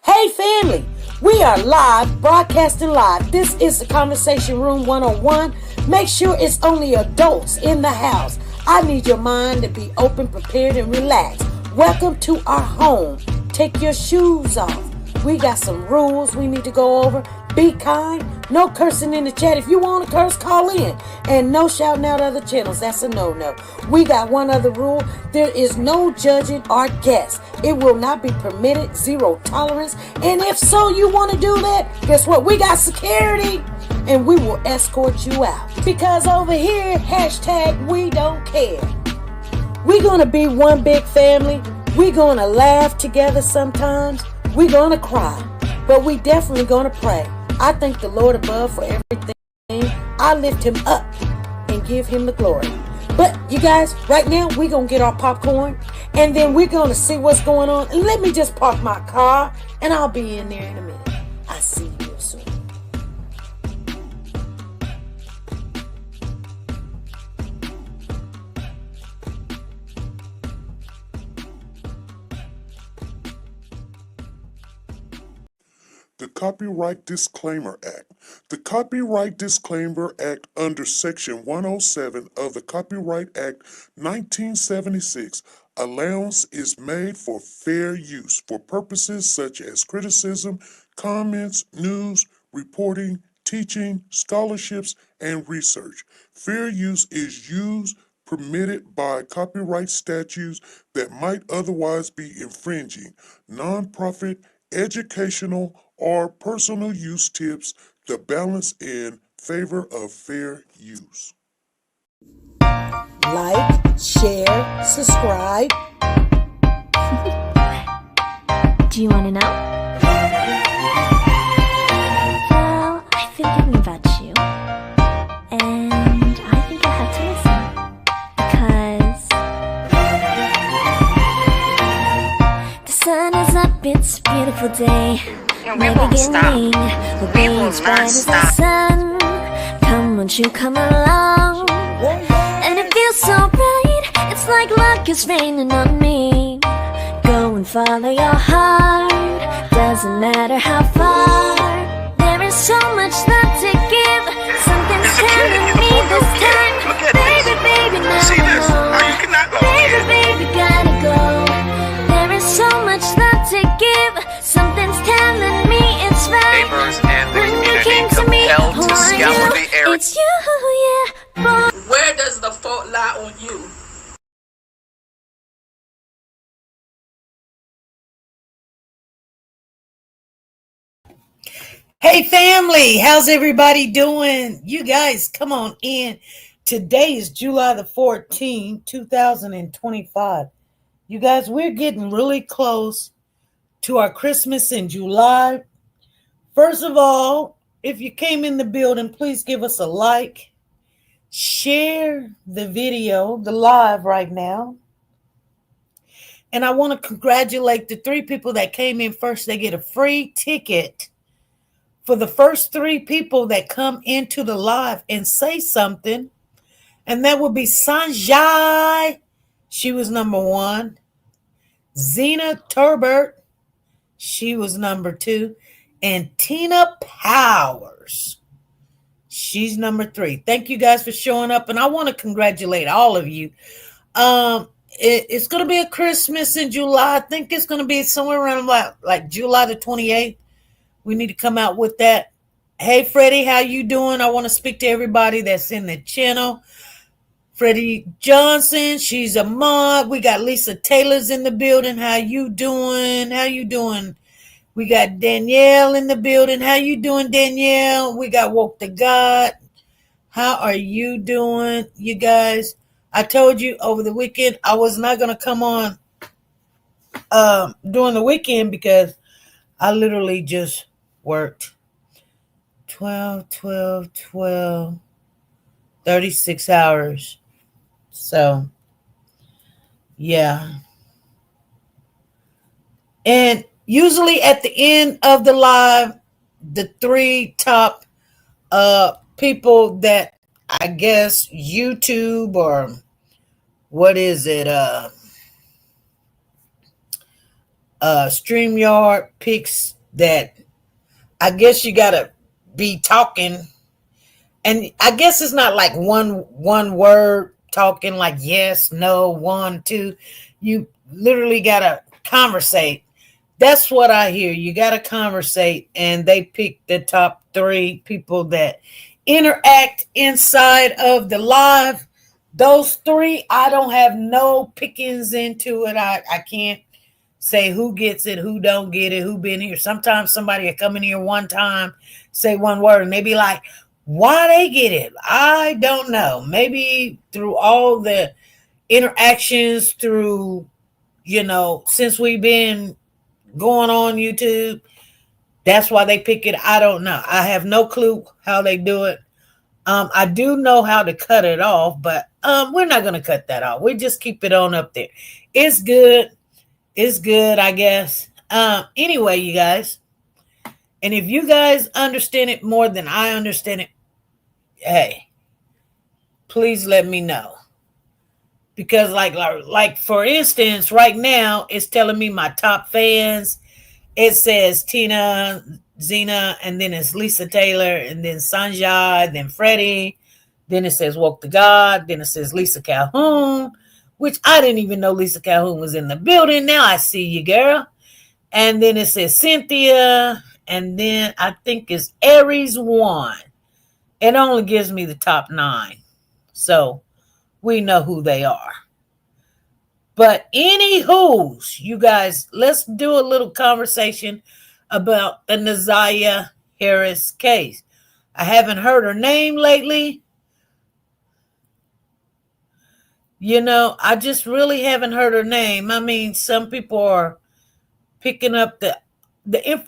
Hey family, we are live, broadcasting live. This is the Conversation Room 101. Make sure it's only adults in the house. I need your mind to be open, prepared, and relaxed. Welcome to our home. Take your shoes off. We got some rules we need to go over. Be kind. No cursing in the chat. If you want to curse, call in. And no shouting out other channels. That's a no-no. We got one other rule. There is no judging our guests. It will not be permitted. Zero tolerance. And if so, you want to do that, guess what? We got security. And we will escort you out. Because over here, hashtag we don't care. We're going to be one big family. We're going to laugh together sometimes. We're going to cry. But we definitely going to pray. I thank the Lord above for everything. I lift him up and give him the glory. But you guys, right now, we're going to get our popcorn. And then we're going to see what's going on. And let me just park my car. And I'll be in there in a minute. I'll see you real soon. The Copyright Disclaimer Act. The Copyright Disclaimer Act under Section 107 of the Copyright Act 1976, allowance is made for fair use for purposes such as criticism, comments, news, reporting, teaching, scholarships, and research. Fair use is used permitted by copyright statutes that might otherwise be infringing. Nonprofit, educational, or personal use tips the balance in favor of fair use. Like, share, subscribe. Do you want to know? Well, I've been thinking about you, and I think you'll have to listen, because the sun is up, it's a beautiful day. My beginning will be as bright as the sun. Come, won't you come along? And it feels so bright, it's like luck is raining on me. Go and follow your heart, doesn't matter how far. There is so much love to give. Something's telling me this time. Baby, baby, now baby, baby, gotta go. There is so much love to give. Something's telling me it's right. Neighbors and the When you community came to me, compelled who to are scour you? the area. It's you, yeah, boy. Where does the fault lie on you? Hey family, how's everybody doing? You guys, come on in. Today is July the 14th, 2025. You guys, we're getting really close to our Christmas in July. First of all, if you came in the building, please give us a like. Share the video, the live right now. And I want to congratulate the 3 people that came in first. They get a free ticket for the first 3 people that come into the live and say something. And that would be Sanjay. She was number 1. Zena Turbert. She was number 2. And Tina Powers. She's number 3. Thank you guys for showing up. And I want to congratulate all of you. It's going to be a Christmas in July. I think it's going to be somewhere around like July the 28th. We need to come out with that. Hey, Freddie, how you doing? I want to speak to everybody that's in the channel. Freddie Johnson, she's a mod. We got Lisa Taylor's in the building. How you doing? How you doing? We got Danielle in the building. How you doing, Danielle? We got Woke to God. How are you doing, you guys? I told you over the weekend I was not going to come on during the weekend because I literally just worked 12, 36 hours. So, yeah. And usually at the end of the live, the 3 top people that I guess YouTube or what is it? StreamYard picks that I guess you gotta be talking, and I guess it's not like one word talking like yes, no, one, two. You literally gotta conversate. That's what I hear. You gotta conversate, and they pick the top three people that interact inside of the live. Those three, I don't have no pickings into it. I can't say who gets it, who don't get it, who been here. Sometimes somebody will come in here one time, say one word, and they be like, why they get it? I don't know. Maybe through all the interactions through, since we've been going on YouTube, that's why they pick it. I don't know. I have no clue how they do it. I do know how to cut it off, but we're not going to cut that off. We just keep it on up there. It's good. It's good, I guess. Anyway, you guys, and if you guys understand it more than I understand it, hey, please let me know. Because like for instance, right now it's telling me my top fans. It says Tina, Zena, and then it's Lisa Taylor, and then Sanjay, then Freddie. Then it says Woke to God. Then it says Lisa Calhoun, which I didn't even know Lisa Calhoun was in the building. Now I see you, girl. And then it says Cynthia, and then I think it's Aries 1. It only gives me the top 9. So we know who they are. But anywho's, you guys, let's do a little conversation about the Naziah Harris case. I haven't heard her name lately. I just really haven't heard her name. I mean, some people are picking up the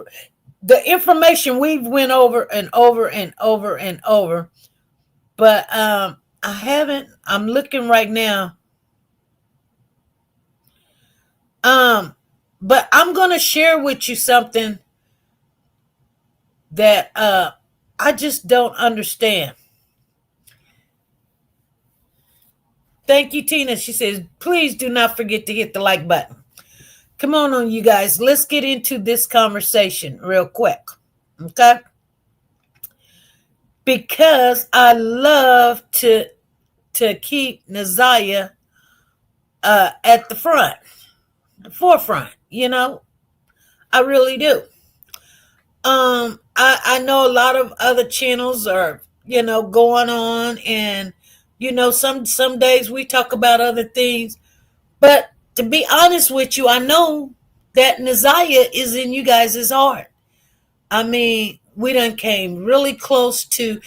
information we've went over and over and over and over. But I haven't. I'm looking right now. But I'm going to share with you something that I just don't understand. Thank you, Tina. She says, please do not forget to hit the like button. Come on, you guys. Let's get into this conversation real quick. Okay? Because I love to keep Naziah at the forefront. I really do. I know a lot of other channels are, going on, and some days we talk about other things, but to be honest with you, I know that Naziah is in you guys' heart. I mean, we done came really close to,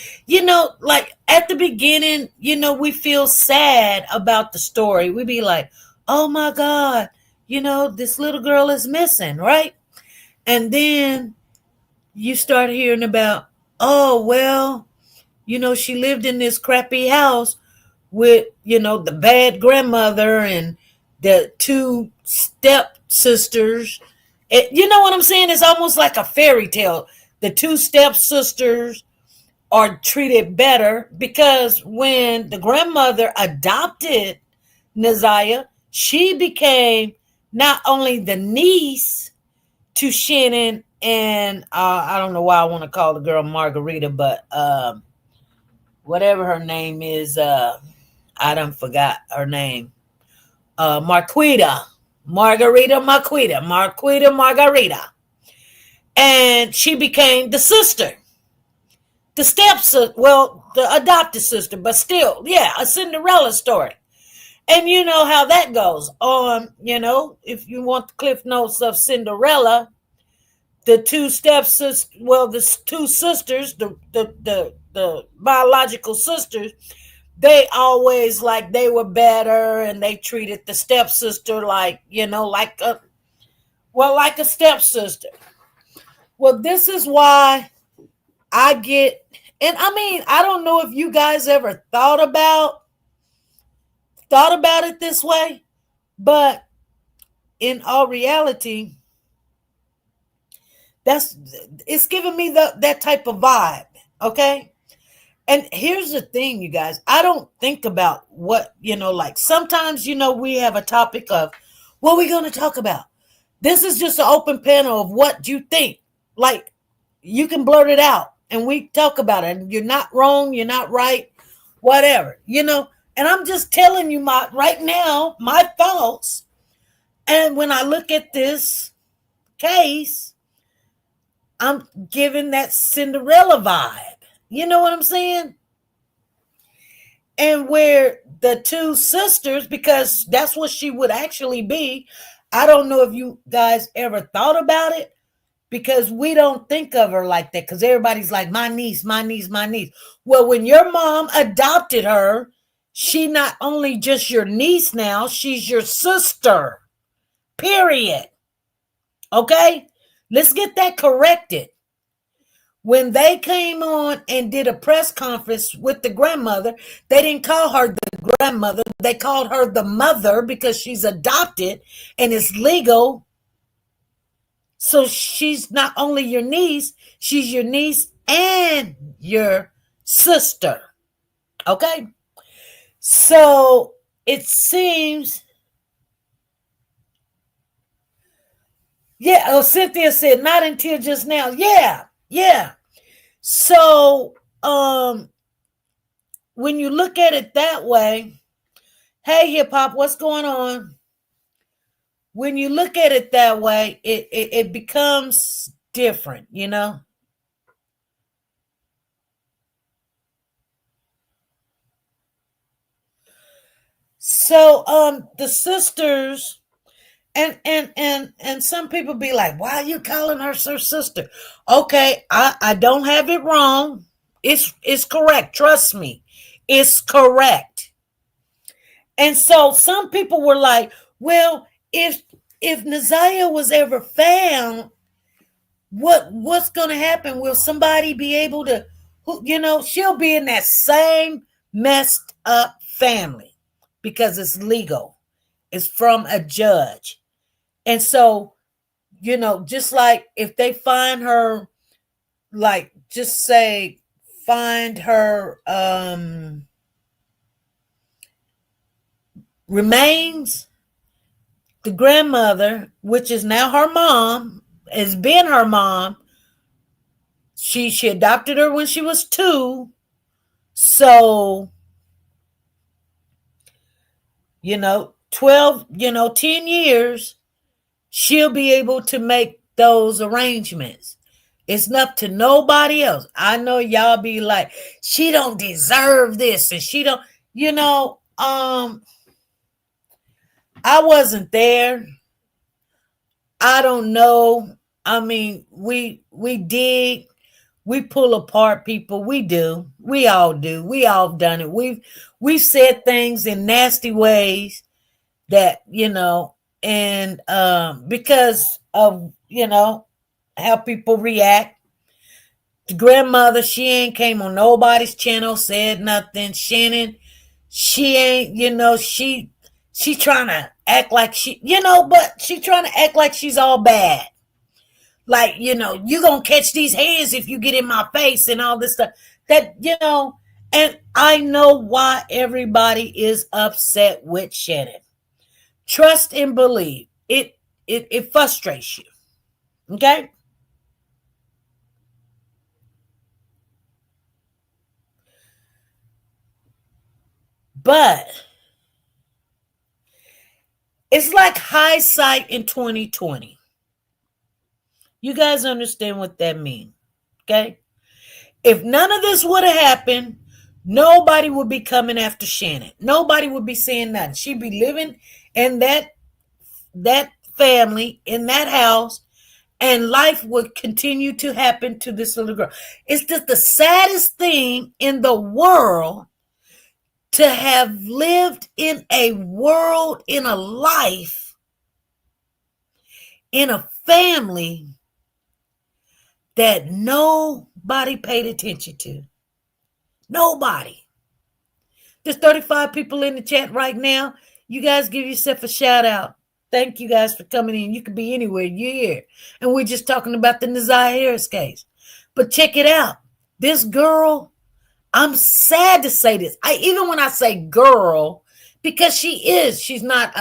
like at the beginning, we feel sad about the story. We be like, oh my God, this little girl is missing, right? And then you start hearing about, oh, well, she lived in this crappy house with, the bad grandmother and the 2 stepsisters. You know what I'm saying? It's almost like a fairy tale. The 2 stepsisters are treated better because when the grandmother adopted Naziah, she became not only the niece to Shannon and I don't know why I want to call the girl Margarita, but whatever her name is, I done forgot her name. Margarita. And she became the sister. The stepsister, well, the adopted sister, but still, yeah, a Cinderella story. And you know how that goes. If you want the Cliff Notes of Cinderella, the 2 stepsisters, the 2 sisters, the biological sisters, they always like they were better, and they treated the stepsister like a stepsister. Well, this is why I get, and I mean, I don't know if you guys ever thought about it this way, but in all reality, it's giving me that type of vibe, okay? And here's the thing, you guys. I don't think about what, like sometimes, we have a topic of what we're going to talk about. This is just an open panel of what you think. Like, you can blurt it out and we talk about it. You're not wrong, you're not right, whatever, And I'm just telling you right now my thoughts. And when I look at this case, I'm giving that Cinderella vibe. You know what I'm saying? And where the two sisters, because that's what she would actually be. I don't know if you guys ever thought about it, because we don't think of her like that, because everybody's like, my niece, my niece, my niece. Well, when your mom adopted her, she not only just your niece now, she's your sister. Period. Okay? Let's get that corrected. When they came on and did a press conference with the grandmother, they didn't call her the grandmother. They called her the mother because she's adopted and it's legal. So she's not only your niece, she's your niece and your sister. Okay? So it seems, yeah, Cynthia said, not until just now. Yeah. So when you look at it that way, hey, hip hop, what's going on? When you look at it that way, it becomes different, So the sisters, and some people be like, why are you calling her her sister? Okay, I don't have it wrong. It's correct. Trust me. It's correct. And so some people were like, well, if Naziah was ever found, what's going to happen? Will somebody be able to, she'll be in that same messed up family because it's legal. It's from a judge. And so, just like if they find her, like, just say, find her remains, the grandmother, which is now her mom, has been her mom. She adopted her when she was 2. So, 12, 10 years, she'll be able to make those arrangements. It's up to nobody else. I know y'all be like, she don't deserve this, and she don't, I wasn't there. I don't know. I mean, we dig, we pull apart people. We do. We all do. We all done it. We've said things in nasty ways that, and because of, how people react. The grandmother, she ain't came on nobody's channel, said nothing. Shannon, she ain't, she trying to act like but she trying to act like she's all bad. Like, you gonna catch these hands if you get in my face and all this stuff. That, and I know why everybody is upset with Shannon. Trust and believe. It frustrates you. Okay? But it's like hindsight in 2020. You guys understand what that means. Okay? If none of this would have happened, nobody would be coming after Shannon. Nobody would be saying nothing. She'd be living in that family, in that house, and life would continue to happen to this little girl. It's just the saddest thing in the world to have lived in a world, in a life, in a family that nobody paid attention to. Nobody. There's 35 people in the chat right now. You guys give yourself a shout out. Thank you guys for coming in. You could be anywhere. You're here. And we're just talking about the Naziah Harris case. But check it out. This girl, I'm sad to say this. Even when I say girl, because she is. She's not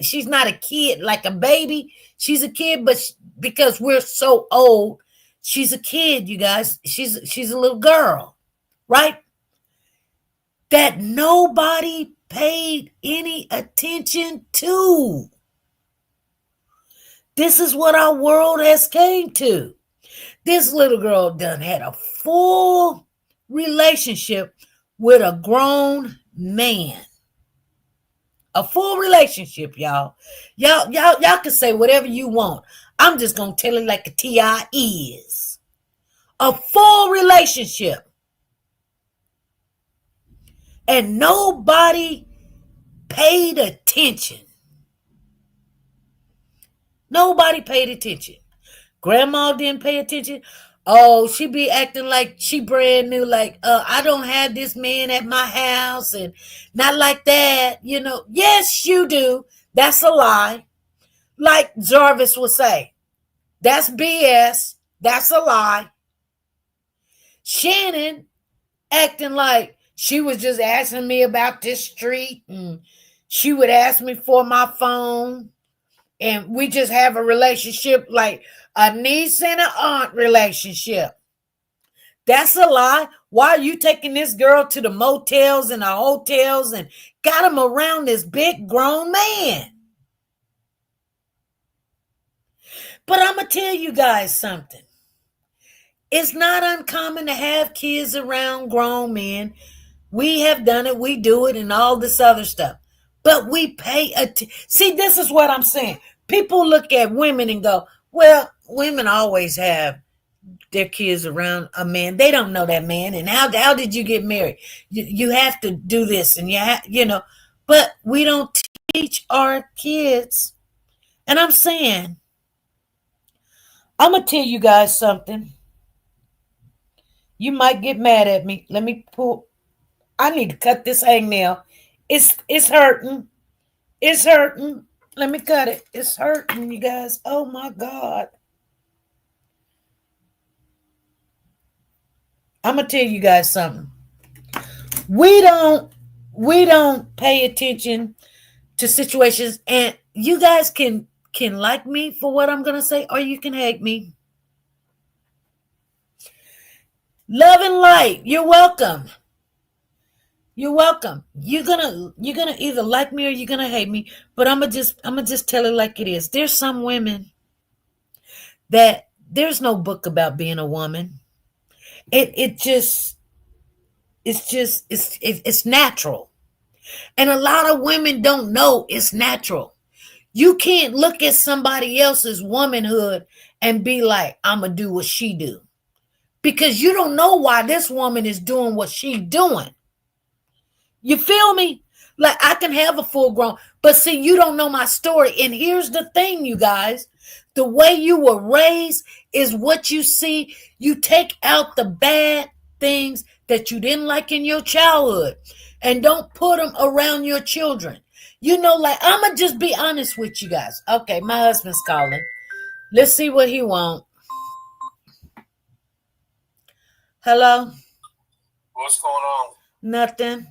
she's not a kid like a baby. She's a kid, but because we're so old, she's a kid, you guys. She's a little girl, right? That nobody paid any attention to. This is what our world has came to. This little girl done had a full relationship with a grown man. A full relationship, y'all. Y'all can say whatever you want. I'm just gonna tell it like a TI is. A full relationship. And nobody paid attention. Nobody paid attention. Grandma didn't pay attention. Oh, she be acting like she brand new, like, I don't have this man at my house and not like that. Yes, you do. That's a lie. Like Jarvis would say, that's BS. That's a lie. Shannon acting like she was just asking me about this street and she would ask me for my phone and we just have a relationship like a niece and an aunt relationship. That's a lie. Why are you taking this girl to the motels and the hotels and got him around this big grown man? But I'm going to tell you guys something. It's not uncommon to have kids around grown men. We have done it. We do it and all this other stuff. But we pay attention. See, this is what I'm saying. People look at women and go, well, women always have their kids around a man. They don't know that man. And how did you get married? You have to do this and but we don't teach our kids. And I'm saying, I'm going to tell you guys something. You might get mad at me. Let me pull. I need to cut this hangnail. It's hurting. It's hurting. Let me cut it. It's hurting, you guys. Oh my God. I'm gonna tell you guys something. We don't pay attention to situations, and you guys can like me for what I'm gonna say, or you can hate me. Love and light. You're welcome. You're welcome. You're gonna either like me or you're gonna hate me. But I'm gonna just tell it like it is. There's some women that there's no book about being a woman. It's natural. And a lot of women don't know it's natural. You can't look at somebody else's womanhood and be like, I'm gonna do what she do. Because you don't know why this woman is doing what she's doing. You feel me? Like I can have a full grown, but see, you don't know my story. And here's the thing, you guys. The way you were raised is what you see. You take out the bad things that you didn't like in your childhood and don't put them around your children. Like I'm going to just be honest with you guys. Okay, my husband's calling. Let's see what he wants. Hello? What's going on? Nothing.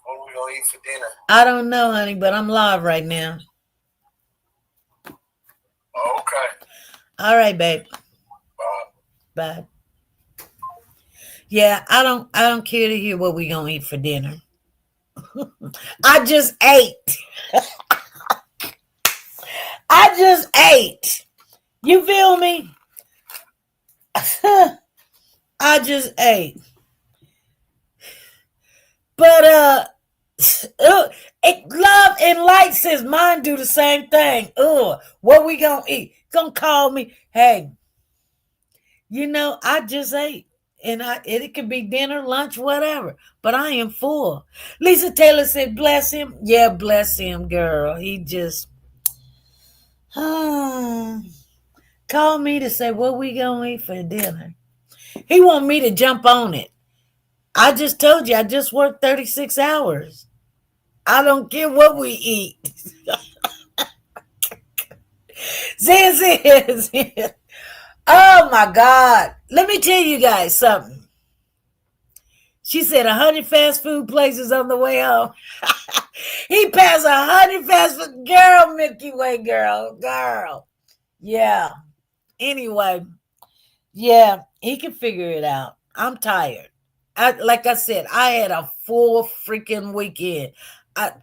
What are we going to eat for dinner? I don't know, honey, but I'm live right now. Okay. All right, babe. Bye. Bye. Yeah, I don't care to hear what we gonna eat for dinner. I just ate. I just ate. You feel me? I just ate. But love and light says mine do the same thing. What we gonna eat? Gonna call me. Hey, I just ate. And it could be dinner, lunch, whatever. But I am full. Lisa Taylor said, bless him. Yeah, bless him, girl. He just called me to say, what we gonna eat for dinner? He want me to jump on it. I just told you, I just worked 36 hours. I don't care what we eat. Oh my God. Let me tell you guys something. She said 100 fast food places on the way home. He passed 100 fast food. Girl, Milky Way girl. Yeah. Anyway, yeah, he can figure it out. I'm tired. Like I said, I had a full freaking weekend.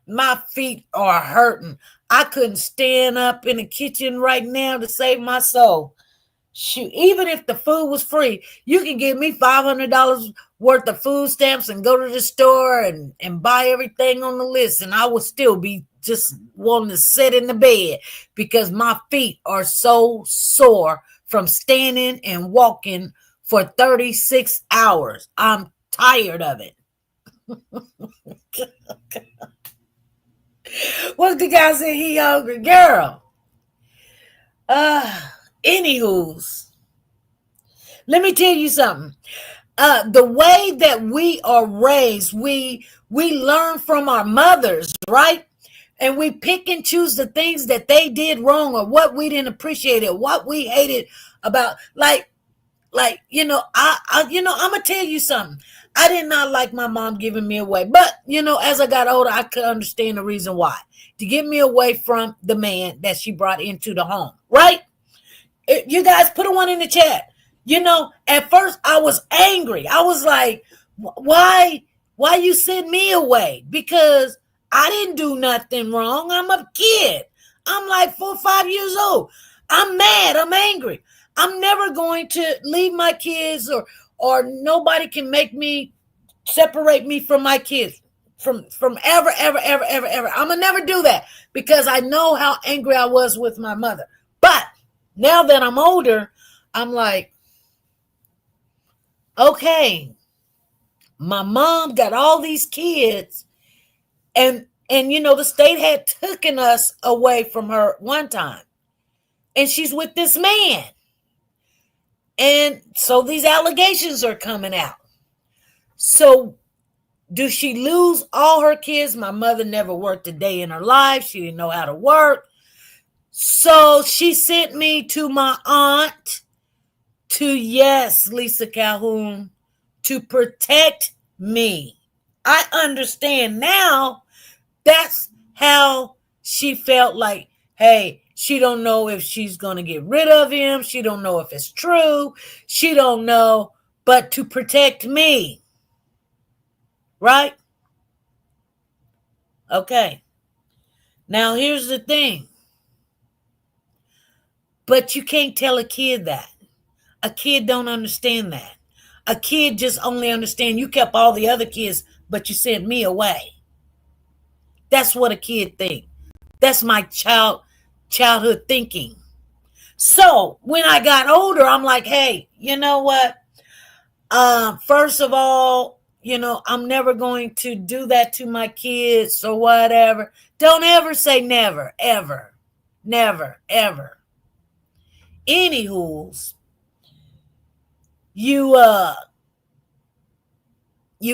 My feet are hurting. I couldn't stand up in the kitchen right now to save my soul. Shoot, even if the food was free, you can give me $500 worth of food stamps and go to the store and buy everything on the list, and I would still be just wanting to sit in the bed because my feet are so sore from standing and walking for 36 hours. I'm tired of it. What the guy said? He hungry, girl. Anywho's, let me tell you something. The way that we are raised, we learn from our mothers, right? And we pick and choose the things that they did wrong or what we didn't appreciate or what we hated about. Like I'm gonna tell you something. I did not like my mom giving me away, but as I got older, I could understand the reason why. To get me away from the man that she brought into the home, right? You guys put a one in the chat. At first I was angry. I was like, why you send me away? Because I didn't do nothing wrong. I'm a kid. I'm like 4 or 5 years old. I'm mad. I'm angry. I'm never going to leave my kids or nobody can make me separate me from my kids from ever. I'm gonna never do that because I know how angry I was with my mother. But now that I'm older, I'm like, okay, my mom got all these kids and the state had taken us away from her one time and she's with this man. And so these allegations are coming out. So do she lose all her kids? My mother never worked a day in her life. She didn't know how to work. So she sent me to my aunt yes, Lisa Calhoun, to protect me. I understand now that's how she felt like, hey, she don't know if she's going to get rid of him. She don't know if it's true. She don't know, but to protect me. Right? Okay. Now here's the thing. But you can't tell a kid that. A kid don't understand that. A kid just only understand you kept all the other kids, but you sent me away. That's what a kid think. That's my childhood thinking. So when I got older, I'm like, hey, you know what? First of all, I'm never going to do that to my kids or whatever. Don't ever say never, ever. Never, ever. Anywho's, you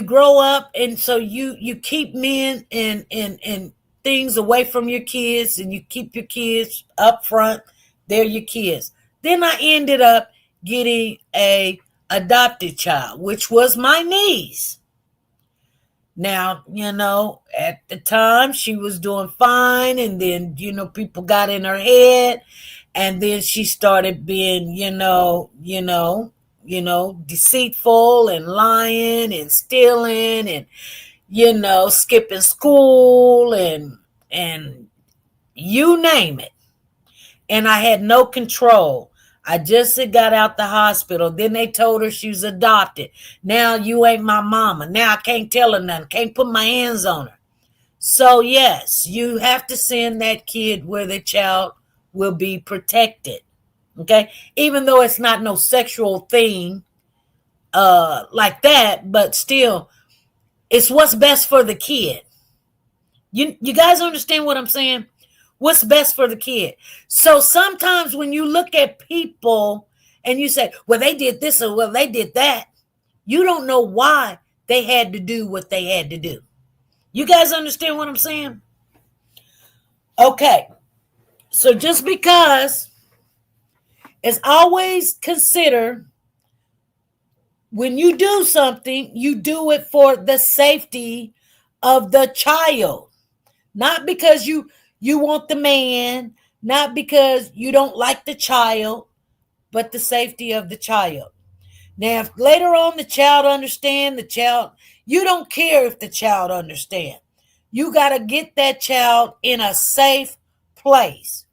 grow up and so you keep men and things away from your kids and you keep your kids up front. They're your kids. Then I ended up getting a adopted child, which was my niece. Now, at the time she was doing fine and then, people got in her head and then she started being, deceitful and lying and stealing and, skipping school and you name it. And I had no control. I just got out the hospital. Then they told her she was adopted. Now you ain't my mama. Now I can't tell her nothing. Can't put my hands on her. So yes, you have to send that kid where the child will be protected. Okay? Even though it's not no sexual thing like that, but still, it's what's best for the kid. You guys understand what I'm saying? What's best for the kid. So sometimes when you look at people and you say, well, they did this or well, they did that, you don't know why they had to do what they had to do. You guys understand what I'm saying? Okay. So just because it's always consider when you do something, you do it for the safety of the child. Not because you want the man, not because you don't like the child, but the safety of the child. Now, if later on the child understand, you don't care if the child understand. You got to get that child in a safe place.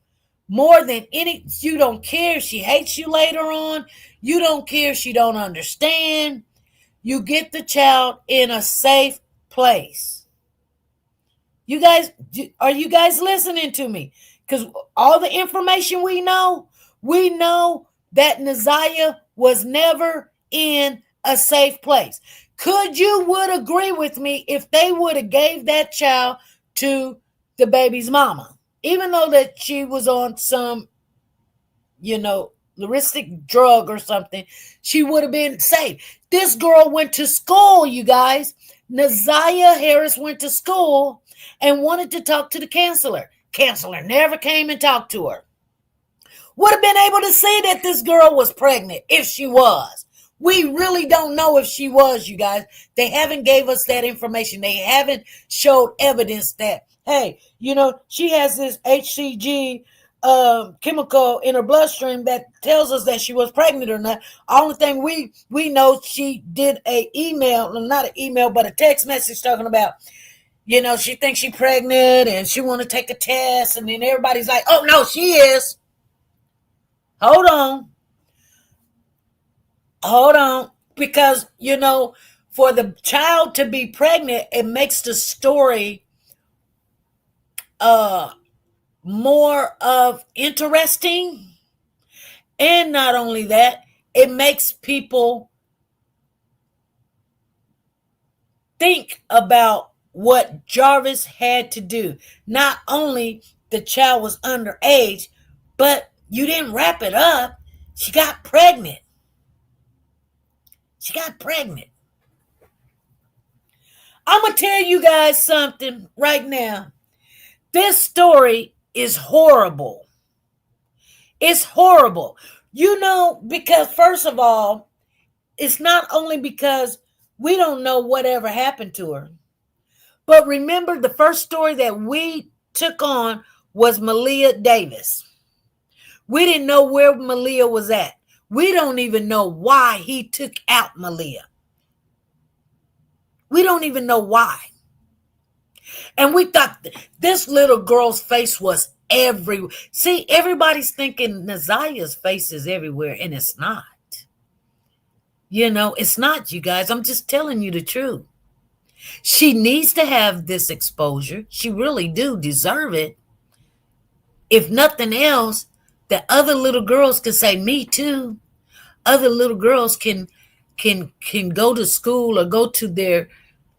More than any, you don't care if she hates you later on. You don't care if she don't understand. You get the child in a safe place. You guys, are you guys listening to me? Because all the information we know that Naziah was never in a safe place. Would agree with me if they would have gave that child to the baby's mama, even though that she was on some, heuristic drug or something, she would have been safe. This girl went to school, you guys. Naziah Harris went to school and wanted to talk to the counselor. Counselor never came and talked to her. Would have been able to see that this girl was pregnant if she was. We really don't know if she was, you guys. They haven't gave us that information. They haven't showed evidence that, hey, she has this HCG chemical in her bloodstream that tells us that she was pregnant or not. Only thing we know, she did not an email, but a text message talking about, she thinks she's pregnant and she want to take a test. And then everybody's like, oh, no, she is. Hold on. Because, for the child to be pregnant, it makes the story more of interesting. And not only that, it makes people think about what Jarvis had to do. Not only the child was underage, but you didn't wrap it up. She got pregnant. I'm going to tell you guys something right now. This story is horrible. It's horrible. Because first of all, it's not only because we don't know whatever happened to her. But remember, the first story that we took on was Malia Davis. We didn't know where Malia was at. We don't even know why he took out Malia. We don't even know why. And we thought this little girl's face was everywhere. See, everybody's thinking Naziah's face is everywhere, and it's not. It's not, you guys. I'm just telling you the truth. She needs to have this exposure. She really do deserve it. If nothing else, the other little girls can say, me too. Other little girls can go to school or go to their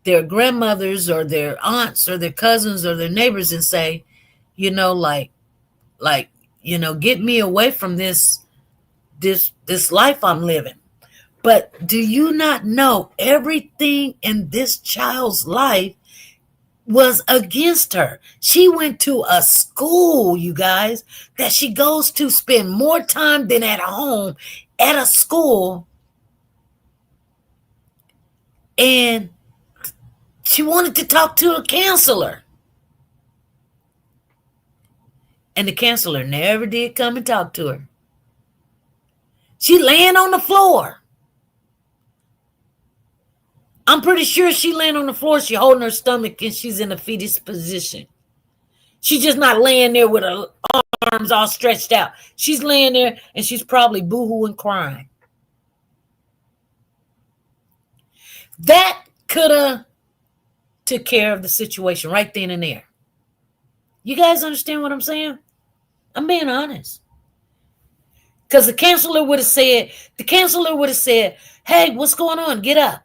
grandmothers or their aunts or their cousins or their neighbors and say, get me away from this life I'm living. But do you not know everything in this child's life was against her? She went to a school, you guys, that she goes to spend more time than at home at a school. And she wanted to talk to a counselor. And the counselor never did come and talk to her. She laying on the floor. I'm pretty sure she laying on the floor. She holding her stomach and she's in a fetus position. She's just not laying there with her arms all stretched out. She's laying there and she's probably boo-hooing crying. That could have took care of the situation right then and there. You guys understand what I'm saying? I'm being honest. Because the counselor would have said, hey, what's going on? Get up.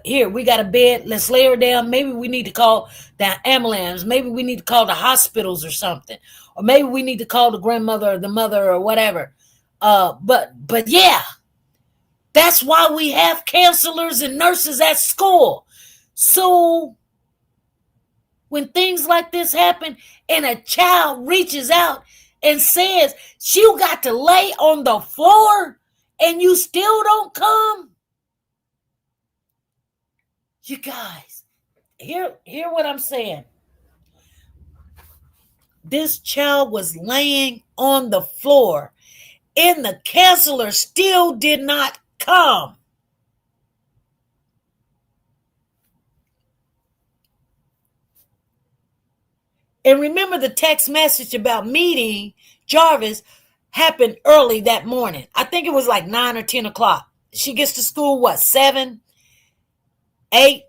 Here, we got a bed. Let's lay her down. Maybe we need to call the ambulance. Maybe we need to call the hospitals or something. Or maybe we need to call the grandmother or the mother or whatever. But yeah, that's why we have counselors and nurses at school. So when things like this happen and a child reaches out and says she got to lay on the floor and you still don't come? You guys, hear what I'm saying. This child was laying on the floor, and the counselor still did not come. And remember, the text message about meeting Jarvis happened early that morning. I think it was like 9 or 10 o'clock. She gets to school, what, 7, 8,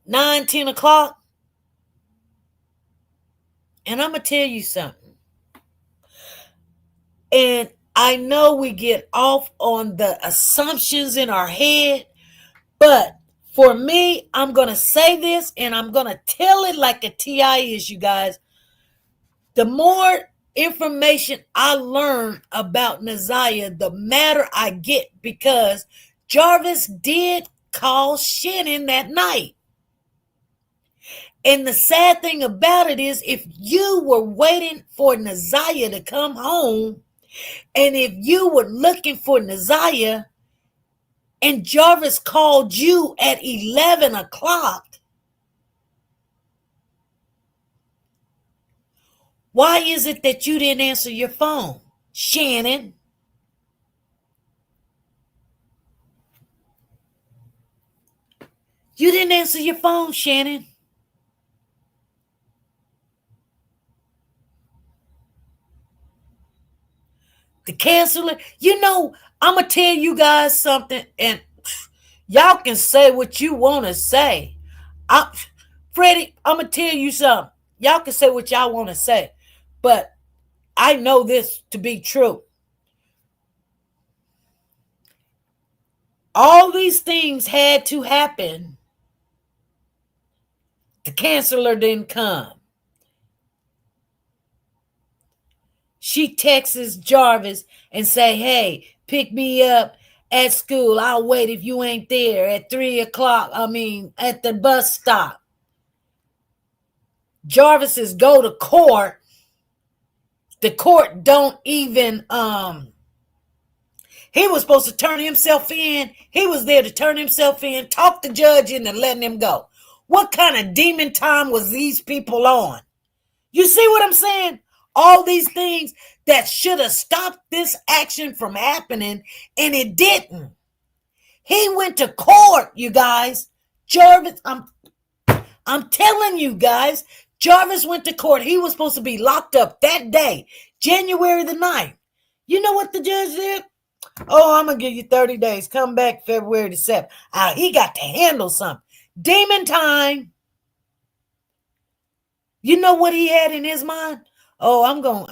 9, 10 o'clock? And I'm going to tell you something. And I know we get off on the assumptions in our head, but for me, I'm going to say this, and I'm going to tell it like a TI is, you guys. The more information I learn about Naziah, the madder I get, because Jarvis did call Shannon that night. And the sad thing about it is, if you were waiting for Naziah to come home, and if you were looking for Naziah, and Jarvis called you at 11 o'clock, why is it that you didn't answer your phone, Shannon? You didn't answer your phone, Shannon. The counselor, I'm going to tell you guys something, and y'all can say what you want to say. Freddie, I'm going to tell you something. Y'all can say what y'all want to say, but I know this to be true. All these things had to happen. The counselor didn't come. She texts Jarvis and say, hey, pick me up at school. I'll wait if you ain't there at 3 o'clock. At the bus stop. Jarvis is go to court. The court don't even, he was supposed to turn himself in. He was there to turn himself in, talk the judge into letting him go. What kind of demon time was these people on? You see what I'm saying? All these things that should have stopped this action from happening, and it didn't. He went to court, you guys. Jarvis, I'm telling you guys, Jarvis went to court. He was supposed to be locked up that day, January the 9th. You know what the judge did? Oh, I'm going to give you 30 days. Come back February the 7th. He got to handle something. Demon time. You know what he had in his mind? Oh, I'm going,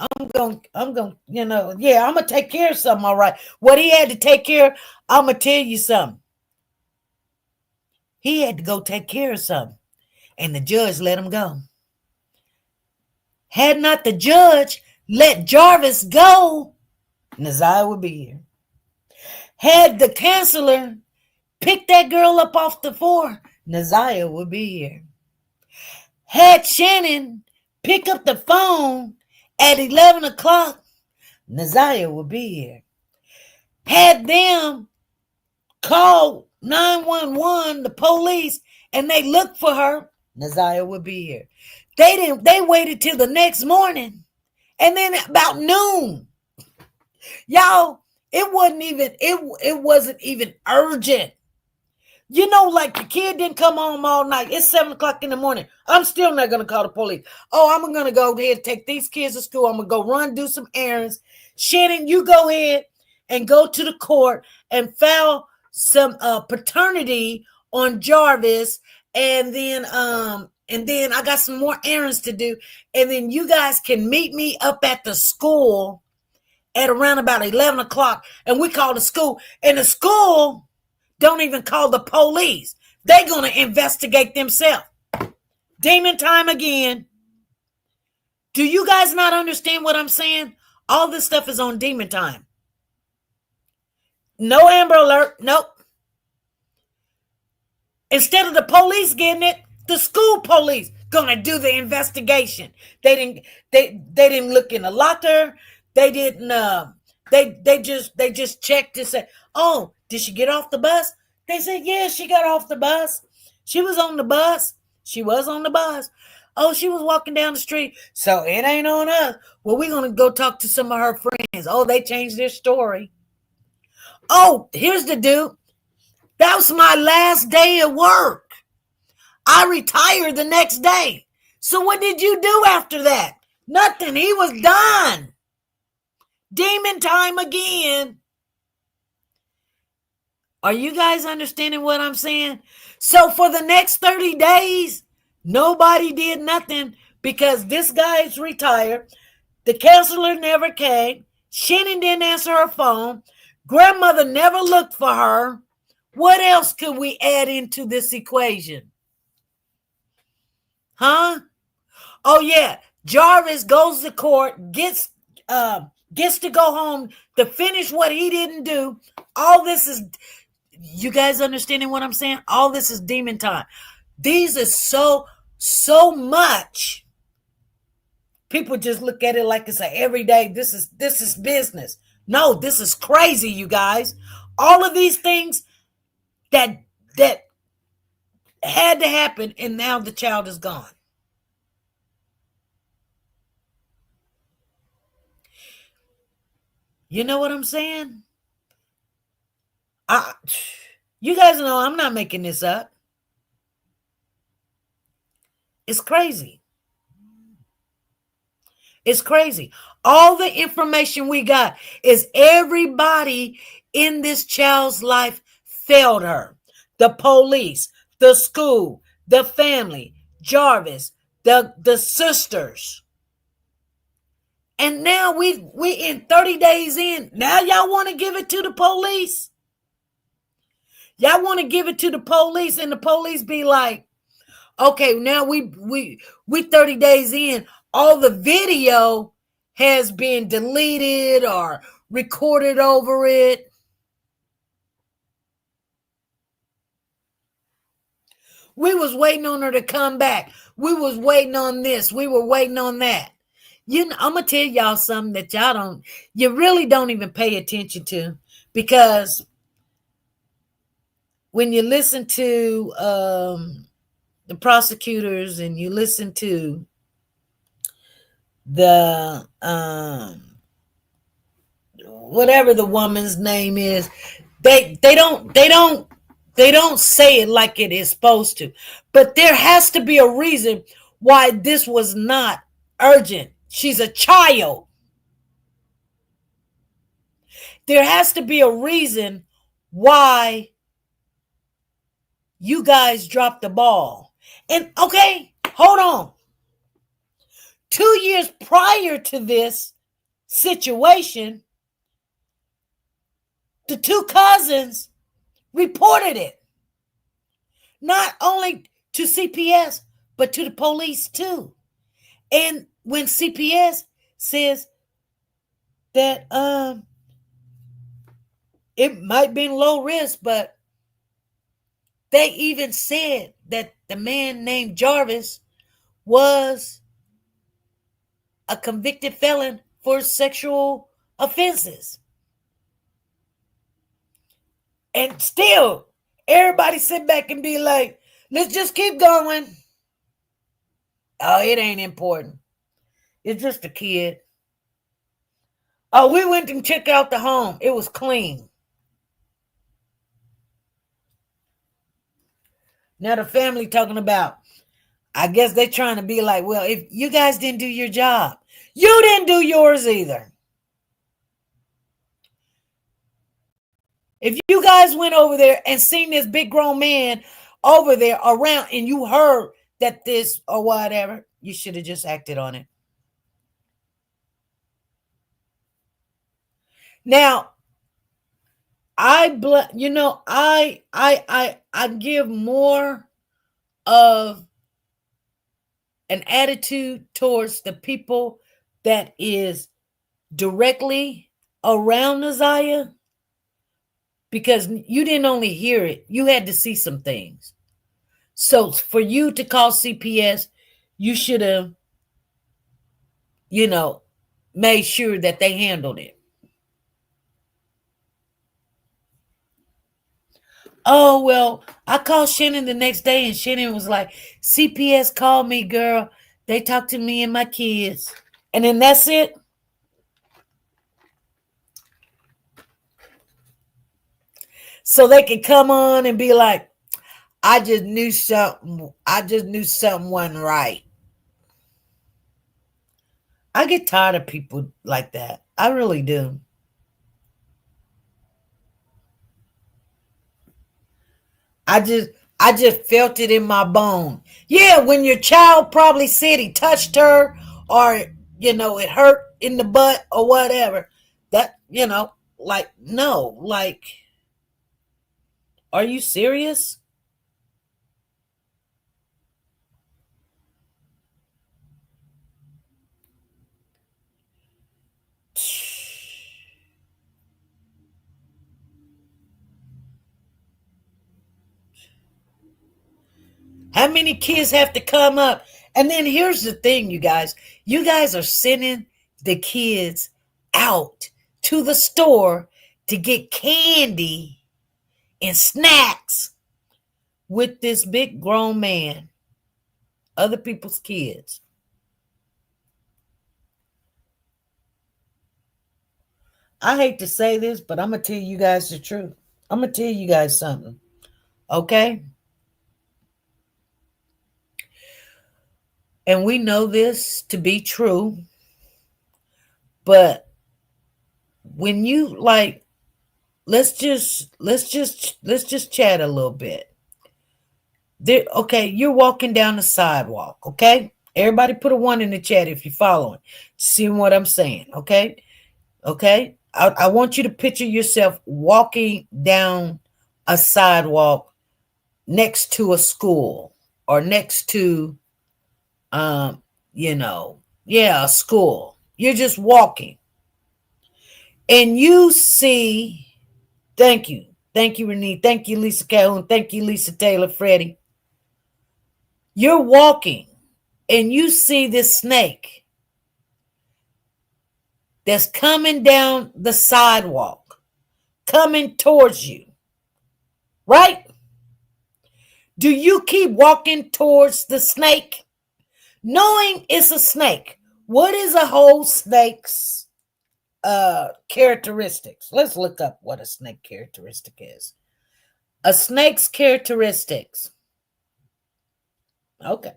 I'm going to take care of something, all right. What he had to take care of, I'm going to tell you something. He had to go take care of something, and the judge let him go. Had not the judge let Jarvis go, Naziah would be here. Had the counselor picked that girl up off the floor, Naziah would be here. Had Shannon pick up the phone at 11 o'clock, Naziah would be here. Had them call 911, the police, and they looked for her, Naziah would be here. They waited till the next morning, and then about noon. Y'all, it wasn't even urgent. Like the kid didn't come home all night. It's 7 o'clock in the morning. I'm still not going to call the police. Oh, I'm going to go ahead and take these kids to school. I'm going to go do some errands. Shannon, you go ahead and go to the court and file some paternity on Jarvis. And then I got some more errands to do. And then you guys can meet me up at the school at around about 11 o'clock. And we call the school. And the school don't even call the police. They're going to investigate themselves. Demon time again. Do you guys not understand what I'm saying? All this stuff is on demon time. No Amber Alert. Nope. Instead of the police getting it, the school police going to do the investigation. They didn't look in the locker. They didn't They just checked to say, oh, did she get off the bus? They said, yeah, she got off the bus. She was on the bus. She was on the bus. Oh, she was walking down the street. So it ain't on us. Well, we're going to go talk to some of her friends. Oh, they changed their story. Oh, here's the dude. That was my last day at work. I retired the next day. So what did you do after that? Nothing. He was done. Demon time again. Are you guys understanding what I'm saying? So for the next 30 days, nobody did nothing because this guy's retired. The counselor never came. Shannon didn't answer her phone. Grandmother never looked for her. What else could we add into this equation? Huh? Oh, yeah. Jarvis goes to court, gets to go home to finish what he didn't do. All this is, you guys understanding what I'm saying? All this is demon time. These are so much. People just look at it like it's an everyday, this is business. No, this is crazy, you guys. All of these things that had to happen, and now the child is gone. You know what I'm saying? You guys know I'm not making this up. It's crazy. It's crazy. All the information we got is everybody in this child's life failed her. The police, the school, the family, Jarvis, the sisters. And now we in 30 days in. Now y'all want to give it to the police? Y'all want to give it to the police, and the police be like, okay, now we 30 days in. All the video has been deleted or recorded over it. We was waiting on her to come back. We was waiting on this. We were waiting on that. You know, I'm going to tell y'all something that you really don't even pay attention to, because when you listen to the prosecutors and you listen to the whatever the woman's name is, they don't say it like it is supposed to. But there has to be a reason why this was not urgent. She's a child. There has to be a reason why you guys dropped the ball. And okay, hold on. 2 years prior to this situation, the two cousins reported it. Not only to CPS, but to the police too. And when CPS says that it might be low risk, but they even said that the man named Jarvis was a convicted felon for sexual offenses. And still, everybody sit back and be like, let's just keep going. Oh, it ain't important. It's just a kid. Oh, we went and checked out the home. It was clean. Now the family talking about, I guess they're trying to be like, well, if you guys didn't do your job, you didn't do yours either. If you guys went over there and seen this big grown man over there around and you heard that this or whatever, you should have just acted on it. Now, I give more of an attitude towards the people that is directly around Naziah, because you didn't only hear it, you had to see some things. So for you to call CPS, you should have, made sure that they handled it. Oh, well, I called Shannon the next day and Shannon was like, CPS called me, girl. They talked to me and my kids. And then that's it. So they could come on and be like, I just knew something wasn't right. I get tired of people like that. I really do. I just I just felt it in my bone. Yeah, when your child probably said he touched her or it hurt in the butt or whatever. That, like no, like are you serious? How many kids have to come up? And then here's the thing, you guys. You guys are sending the kids out to the store to get candy and snacks with this big grown man, other people's kids. I hate to say this, but I'm going to tell you guys the truth. I'm going to tell you guys something. Okay? And we know this to be true. But when you let's just chat a little bit. Okay, you're walking down the sidewalk, okay? Everybody put a 1 in the chat if you're following. Seeing what I'm saying, okay? Okay? I want you to picture yourself walking down a sidewalk next to a school or next to a school. You're just walking. And you see, thank you, Renee. Thank you, Lisa Calhoun. Thank you, Lisa Taylor, Freddie. You're walking and you see this snake that's coming down the sidewalk, coming towards you, right? Do you keep walking towards the snake, knowing it's a snake? What is a whole snake's characteristics? Let's look up what a snake characteristic is. A snake's characteristics. Okay.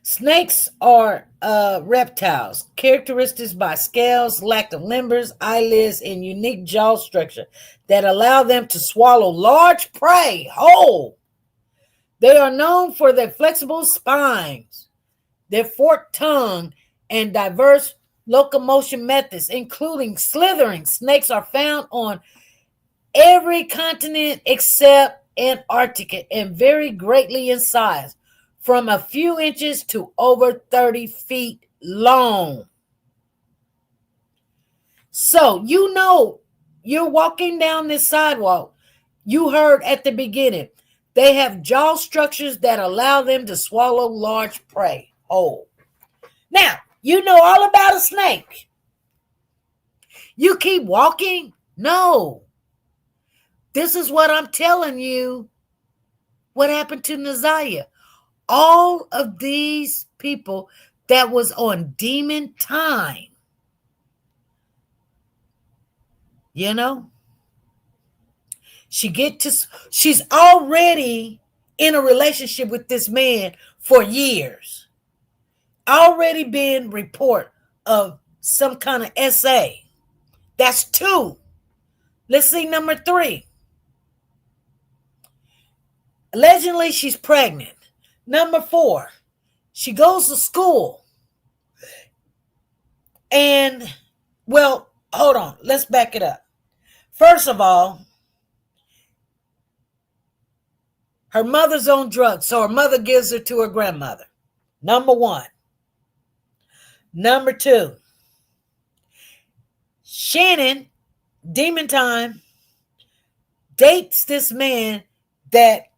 Snakes are reptiles, characterized by scales, lack of limbers, eyelids, and unique jaw structure that allow them to swallow large prey whole. They are known for their flexible spines, their forked tongue, and diverse locomotion methods, including slithering. Snakes are found on every continent except Antarctica and vary greatly in size, from a few inches to over 30 feet long. So, you're walking down this sidewalk. You heard at the beginning, they have jaw structures that allow them to swallow large prey whole. Now, you know all about a snake. You keep walking? No. This is what I'm telling you. What happened to Naziah? All of these people that was on demon time, she's already in a relationship with this man for years. Already been report of some kind of essay. That's 2. Let's see number 3. Allegedly, she's pregnant. Number 4, she goes to school. And, well, hold on. Let's back it up. First of all, her mother's on drugs, so her mother gives her to her grandmother. Number 1. Number 2, Shannon, demon time, dates this man that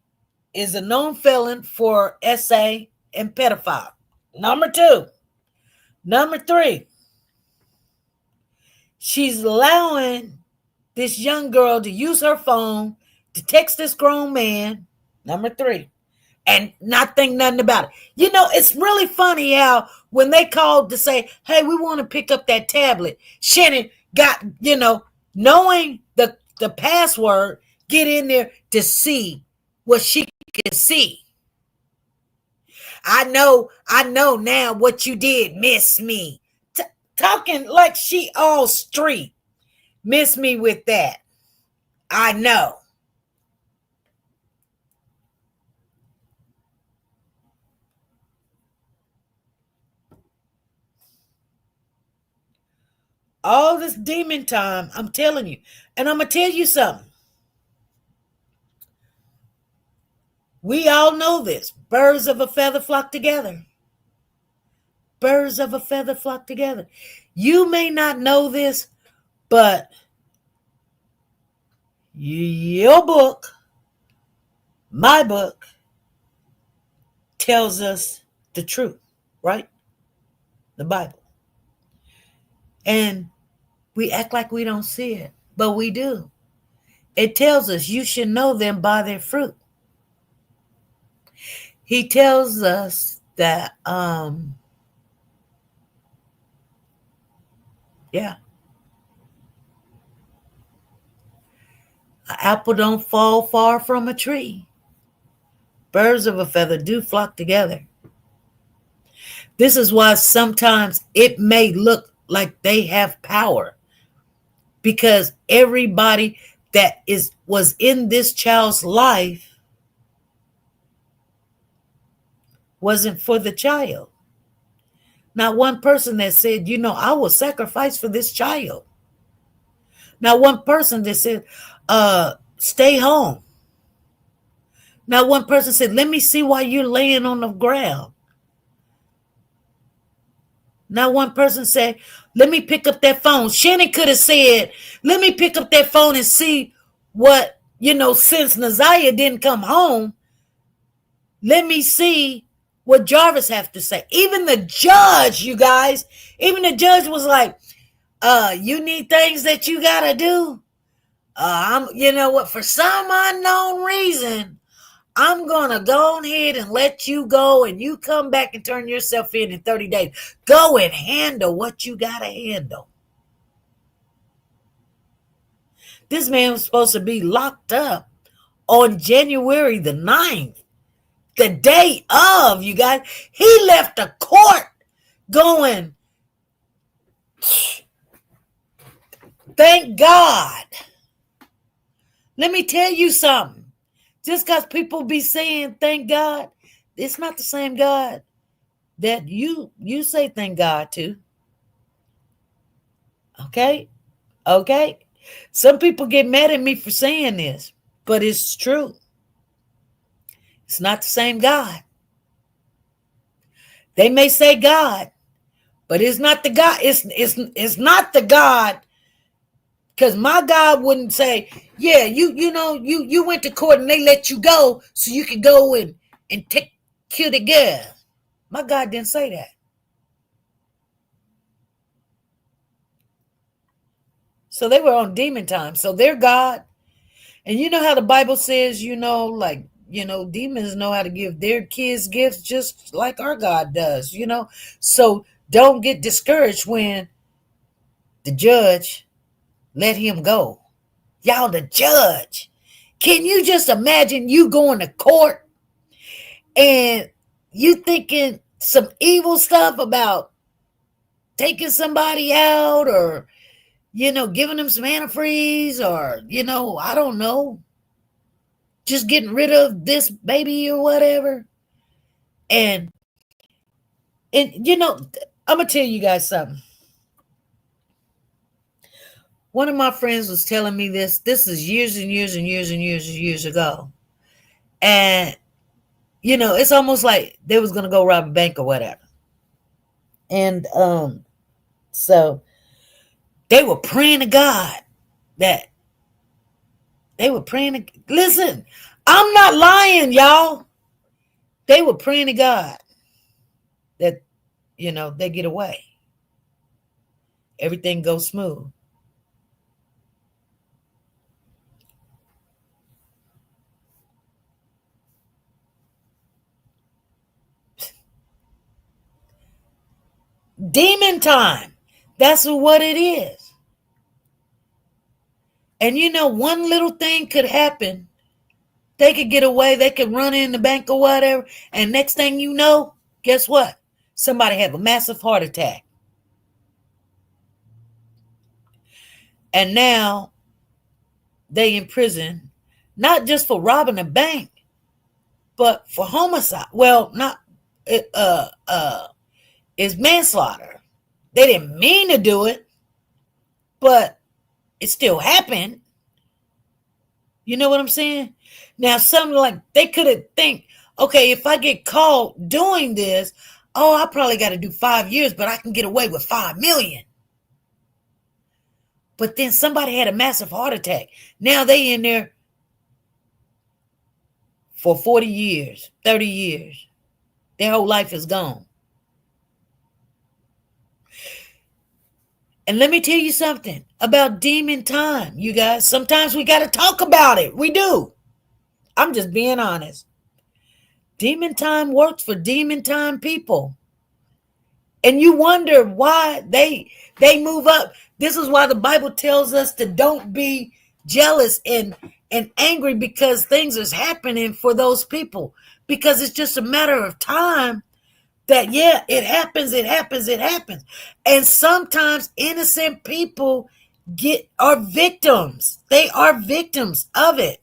is a known felon for SA and pedophile. Number 2. Number 3, she's allowing this young girl to use her phone to text this grown man, number 3, and not think nothing about it. You know, it's really funny how when they called to say, hey, we want to pick up that tablet, Shannon got, knowing the password, get in there to see what she can see. I know now what you did, miss me. Talking like she all street. Miss me with that. I know. All this demon time, I'm telling you. And I'm going to tell you something. We all know this. Birds of a feather flock together. Birds of a feather flock together. You may not know this, but your book, my book, tells us the truth, right? The Bible. And we act like we don't see it, but we do. It tells us you should know them by their fruit. He tells us that, an apple don't fall far from a tree. Birds of a feather do flock together. This is why sometimes it may look like they have power, because everybody that was in this child's life wasn't for the child. Not one person that said, I will sacrifice for this child. Not one person that said, stay home. Not one person said, let me see why you're laying on the ground. Not one person said, let me pick up that phone. Shannon could have said, let me pick up that phone and see what, since Naziah didn't come home, let me see what Jarvis have to say. Even the judge, you guys, was like, you need things that you got to do. For some unknown reason, I'm going to go ahead and let you go, and you come back and turn yourself in 30 days. Go and handle what you got to handle. This man was supposed to be locked up on January the 9th, the day of, you guys. He left the court going, thank God. Let me tell you something. Just because people be saying thank God, it's not the same God that you say thank God to. Okay? Some people get mad at me for saying this, but it's true. It's not the same God. They may say God, but it's not the God. It's not the God. Because my God wouldn't say, yeah, you went to court and they let you go so you could go and kill the girl. My God didn't say that. So they were on demon time. So their God, and you know how the Bible says, demons know how to give their kids gifts just like our God does, So don't get discouraged when the judge let him go. Y'all, the judge. Can you just imagine you going to court and you thinking some evil stuff about taking somebody out, or, giving them some antifreeze, or, I don't know, just getting rid of this baby or whatever. And I'm going to tell you guys something. One of my friends was telling me this. This is years and years and years and years and years ago. And, it's almost like they was going to go rob a bank or whatever. And so they were praying to God that listen, I'm not lying, y'all. They were praying to God that, they get away. Everything goes smooth. Demon time. That's what it is. And you know, one little thing could happen. They could get away. They could run in the bank or whatever. And next thing you know, guess what? Somebody have a massive heart attack. And now they in prison, not just for robbing a bank, but for homicide. Well, not it's manslaughter. They didn't mean to do it, but it still happened. You know what I'm saying? Now, something like they could have think, okay, if I get caught doing this, oh, I probably got to do 5 years, but I can get away with 5 million. But then somebody had a massive heart attack. Now they in there for 40 years, 30 years. Their whole life is gone. And let me tell you something about demon time, you guys. Sometimes we got to talk about it. We do. I'm just being honest. Demon time works for demon time people. And you wonder why they move up. This is why the Bible tells us to don't be jealous and angry because things is happening for those people. Because it's just a matter of time that, yeah, it happens. And sometimes innocent people are victims. They are victims of it.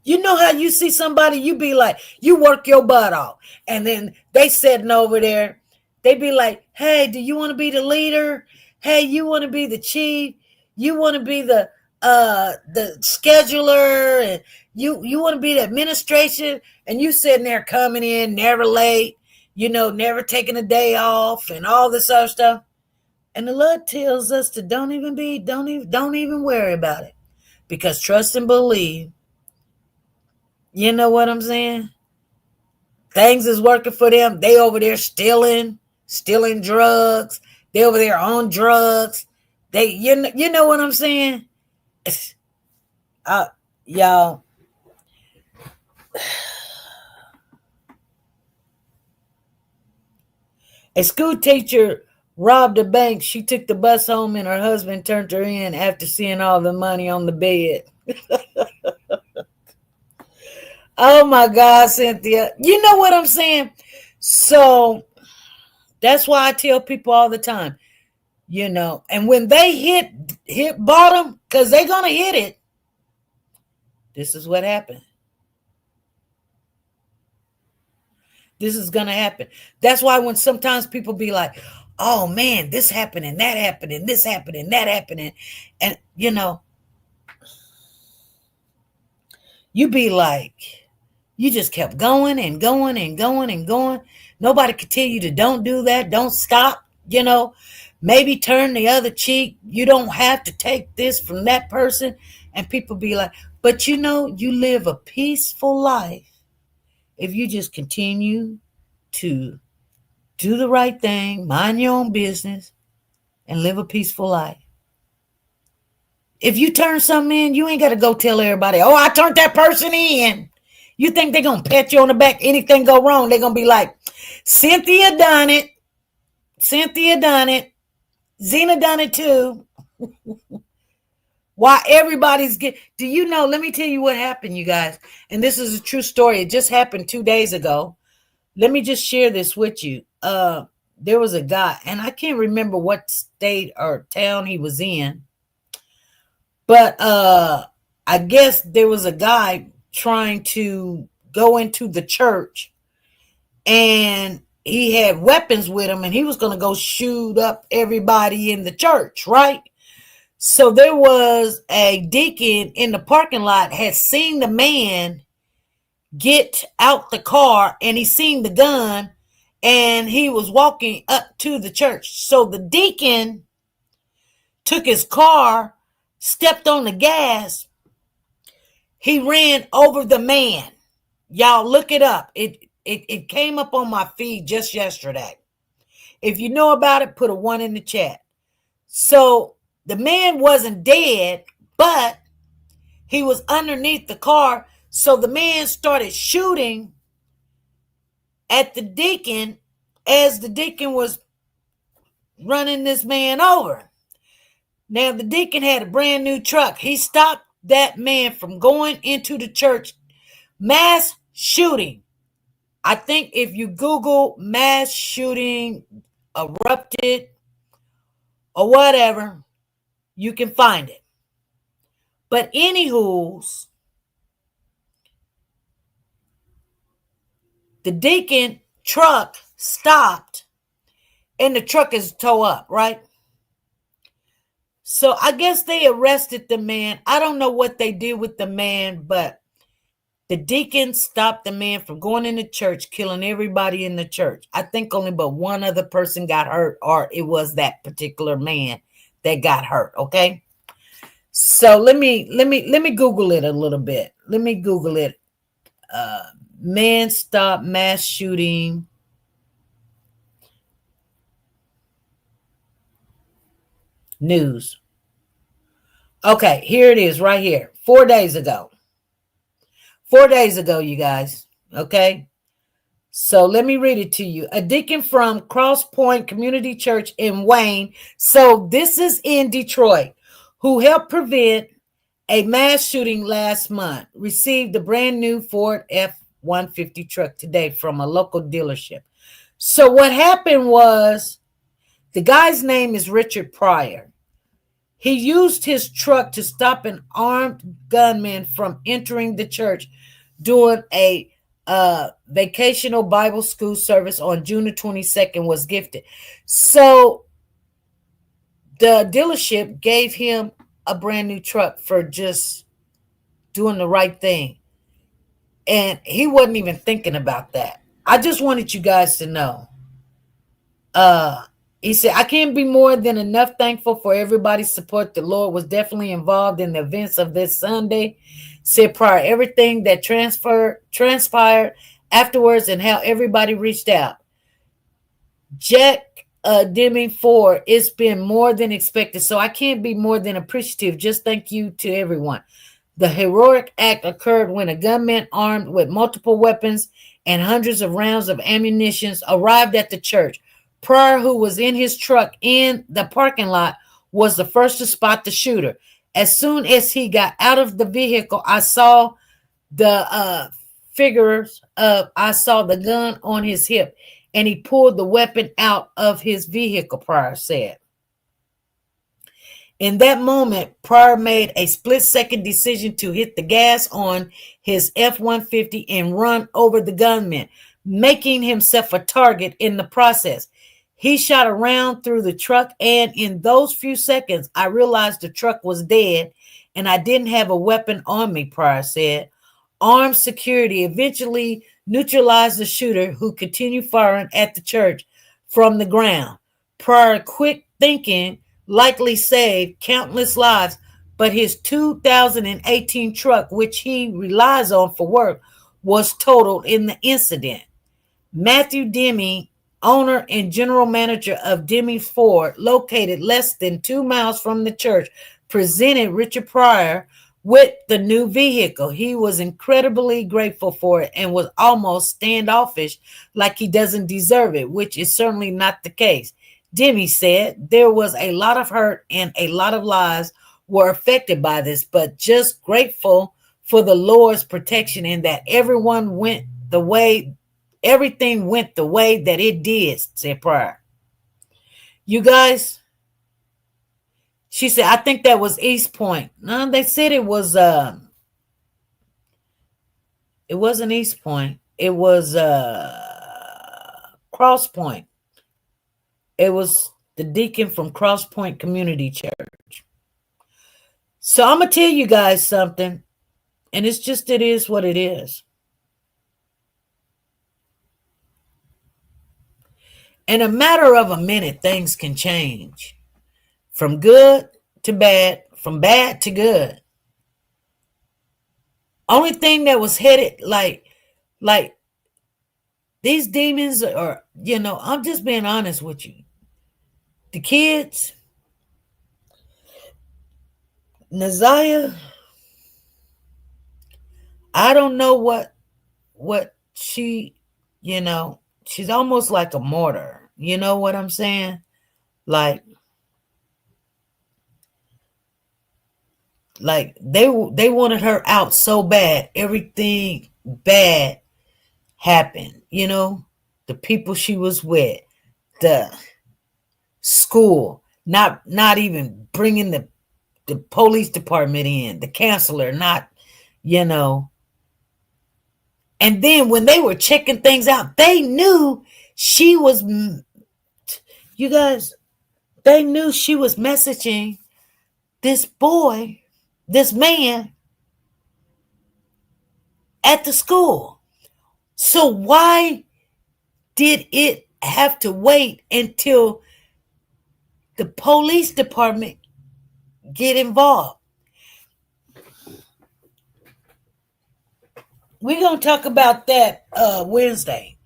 You know how you see somebody, you be like, you work your butt off. And then they sitting over there. They be like, hey, do you want to be the leader? Hey, you want to be the chief? You want to be the scheduler? And you want to be the administration? And you sitting there coming in, never late, never taking a day off and all this other stuff. And the Lord tells us to don't even worry about it. Because trust and believe. You know what I'm saying? Things is working for them. They over there stealing drugs. They over there on drugs. You know what I'm saying? Y'all. A school teacher robbed a bank. She took the bus home and her husband turned her in after seeing all the money on the bed. Oh my God, Cynthia. You know what I'm saying? So that's why I tell people all the time, and when they hit bottom, because they're going to hit it, this is what happened. This is going to happen. That's why when sometimes people be like, oh man, this happened and that happened and this happened and that happened. And you be like, you just kept going and going and going and going. Nobody could tell you to don't do that. Don't stop, maybe turn the other cheek. You don't have to take this from that person. And people be like, but you live a peaceful life if you just continue to do the right thing, mind your own business, and live a peaceful life. If you turn something in, you ain't got to go tell everybody, oh, I turned that person in. You think they're going to pat you on the back? Anything go wrong, they're going to be like, Cynthia done it. Zena done it too. Why everybody's do you know, let me tell you what happened, you guys. And this is a true story. It just happened 2 days ago. Let me just share this with you. There was a guy, and I can't remember what state or town he was in. But I guess there was a guy trying to go into the church, and he had weapons with him, and he was going to go shoot up everybody in the church, right? So there was a deacon in the parking lot had seen the man get out the car, and he seen the gun, and he was walking up to the church. So the deacon took his car, stepped on the gas. He ran over the man. Y'all look it up. It came up on my feed just yesterday. If you know about it, put a 1 in the chat. So the man wasn't dead, but he was underneath the car. So the man started shooting at the deacon as the deacon was running this man over. Now, the deacon had a brand new truck. He stopped that man from going into the church. Mass shooting. I think if you Google mass shooting erupted or whatever, you can find it. But anywho's, the deacon truck stopped and the truck is tow up, right? So I guess they arrested the man. I don't know what they did with the man, but the deacon stopped the man from going in the church, killing everybody in the church. I think only but one other person got hurt, or it was that particular man that got hurt. Okay. So let me Google it a little bit. Let me Google it. Man stop mass shooting. News. Okay, here it is right here. 4 days ago. 4 days ago, you guys. Okay. So let me read it to you. A deacon from Cross Point Community Church in Wayne. So this is in Detroit, who helped prevent a mass shooting last month, received a brand new Ford F-150 truck today from a local dealership. So what happened was, the guy's name is Richard Pryor. He used his truck to stop an armed gunman from entering the church during a vacational Bible school service on June the 22nd was gifted. So the dealership gave him a brand new truck for just doing the right thing. And he wasn't even thinking about that. I just wanted you guys to know. He said, I can't be more than enough thankful for everybody's support. The Lord was definitely involved in the events of this Sunday. Said Pryor, everything that transpired afterwards and how everybody reached out. Jack Deming Ford, it's been more than expected. So I can't be more than appreciative. Just thank you to everyone. The heroic act occurred when a gunman armed with multiple weapons and hundreds of rounds of ammunition arrived at the church. Pryor, who was in his truck in the parking lot, was the first to spot the shooter. As soon as he got out of the vehicle, I saw the I saw the gun on his hip, and he pulled the weapon out of his vehicle, Pryor said. In that moment, Pryor made a split-second decision to hit the gas on his F-150 and run over the gunman, making himself a target in the process. He shot a round through the truck, and in those few seconds, I realized the truck was dead, and I didn't have a weapon on me, Pryor said. Armed security eventually neutralized the shooter, who continued firing at the church from the ground. Pryor, quick thinking, likely saved countless lives, but his 2018 truck, which he relies on for work, was totaled in the incident. Matthew Deming, owner and general manager of Deming Ford, located less than 2 miles from the church, presented Richard Pryor with the new vehicle. He was incredibly grateful for it and was almost standoffish, like he doesn't deserve it, which is certainly not the case. Demi said there was a lot of hurt and a lot of lives were affected by this, but just grateful for the Lord's protection and that everything went the way that it did, said Pryor. You guys, she said, I think that was East Point. No, they said it wasn't East Point. It was Cross Point. It was the deacon from Cross Point Community Church. So I'm going to tell you guys something, and it is what it is. In a matter of a minute, things can change from good to bad, from bad to good. Only thing that was headed like these demons are, I'm just being honest with you. The kids, Naziah, I don't know what she, she's almost like a martyr. You know what I'm saying? Like they wanted her out so bad. Everything bad happened. The people she was with, the school, not even bringing the police department in, the counselor, not, you know. And then when they were checking things out, they knew she was, you guys, they knew she was messaging this boy, this man at the school. So why did it have to wait until the police department get involved? We're going to talk about that Wednesday.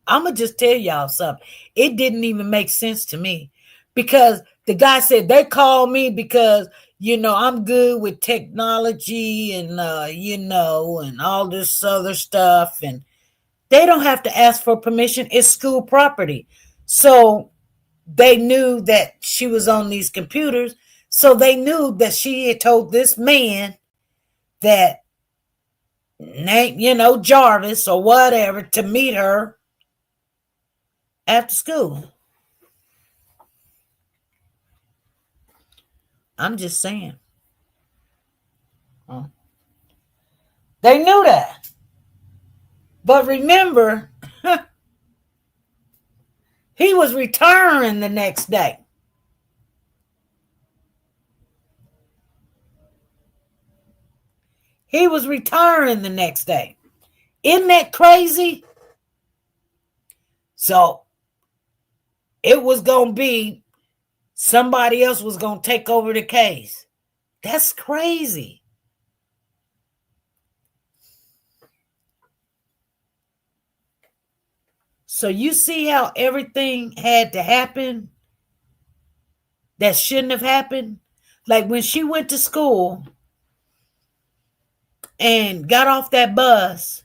I'm going to just tell y'all something. It didn't even make sense to me because the guy said they called me because, I'm good with technology and, and all this other stuff. And they don't have to ask for permission. It's school property. So they knew that she was on these computers. So they knew that she had told this man that, Jarvis or whatever, to meet her after school. I'm just saying. They knew that. But remember, he was retiring the next day. He was retiring the next day. Isn't that crazy? So it was going to be somebody else was going to take over the case. That's crazy. So you see how everything had to happen that shouldn't have happened? Like when she went to school and got off that bus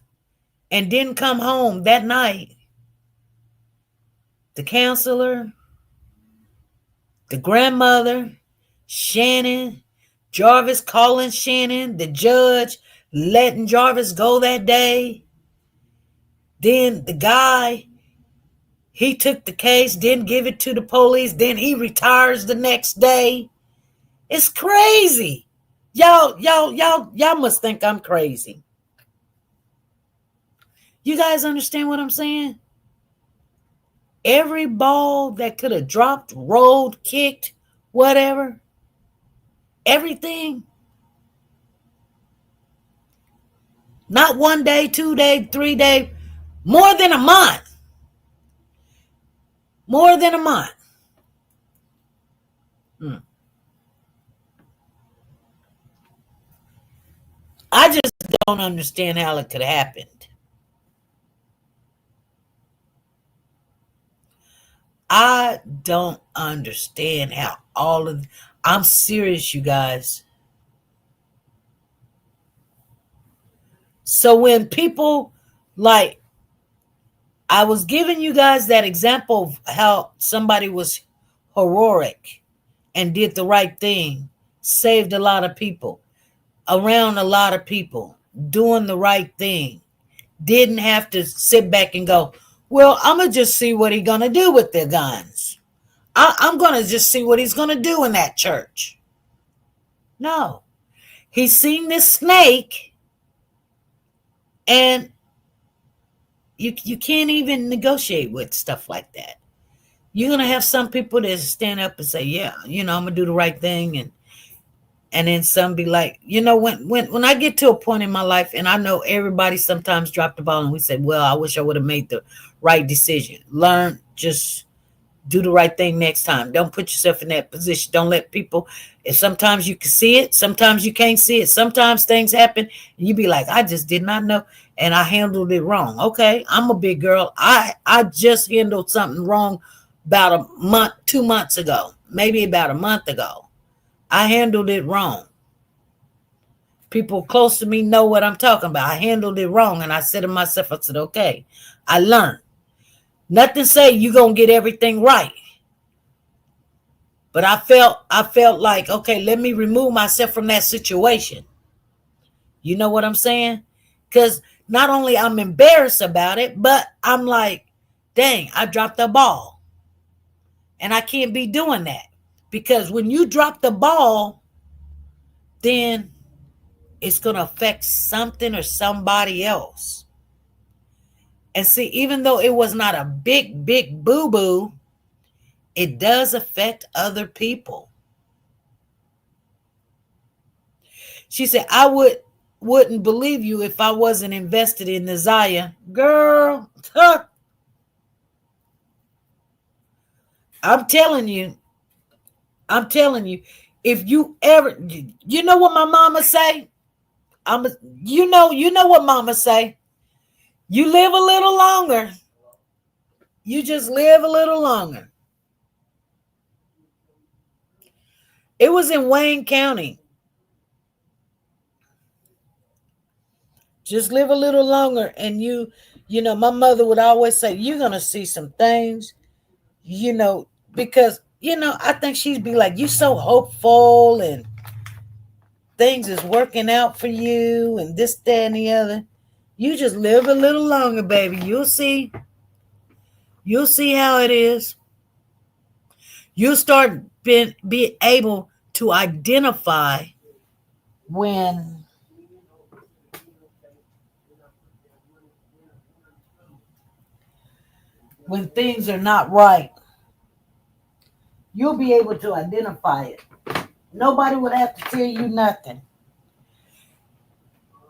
and didn't come home that night, the counselor, the grandmother, Shannon, Jarvis calling Shannon, the judge letting Jarvis go that day. Then the guy, he took the case, didn't give it to the police. Then he retires the next day. It's crazy. Y'all must think I'm crazy. You guys understand what I'm saying? Every ball that could have dropped, rolled, kicked, whatever, everything. Not 1 day, 2 day, 3 day, more than a month. More than a month. I just don't understand how it could have happened. I don't understand how I'm serious, you guys. So when people I was giving you guys that example of how somebody was heroic and did the right thing, saved a lot of people, around a lot of people, doing the right thing, didn't have to sit back and go, well, I'm going to just see what he's going to do with the guns. I'm going to just see what he's going to do in that church. No. He's seen this snake, and you can't even negotiate with stuff like that. You're going to have some people that stand up and say, yeah, I'm going to do the right thing. And then some be like, when I get to a point in my life, and I know everybody sometimes drop the ball and we say, well, I wish I would have made the right decision. Learn, just do the right thing next time. Don't put yourself in that position. Don't let people, and sometimes you can see it. Sometimes you can't see it. Sometimes things happen and you be like, I just did not know. And I handled it wrong. Okay. I'm a big girl. I just handled something wrong about a month, 2 months ago, maybe about a month ago. I handled it wrong. People close to me know what I'm talking about. I handled it wrong. And I said to myself, I said, okay, I learned. Nothing say you gonna get everything right. But I felt like, okay, let me remove myself from that situation. You know what I'm saying? Because not only I'm embarrassed about it, but I'm like, dang, I dropped the ball. And I can't be doing that. Because when you drop the ball, then it's going to affect something or somebody else. And see, even though it was not a big, big boo boo, it does affect other people. She said, wouldn't believe you if I wasn't invested in Naziah. Girl, I'm telling you, if you ever, you know what my mama say? You know what mama say? You live a little longer. You just live a little longer. It was in Wayne County. Just live a little longer, and you know, my mother would always say, "You're gonna see some things," because I think she'd be like, "You so hopeful, and things is working out for you, and this, that, and the other." You just live a little longer, baby. You'll see. You'll see how it is. You'll start be able to identify when things are not right. You'll be able to identify it. Nobody would have to tell you nothing.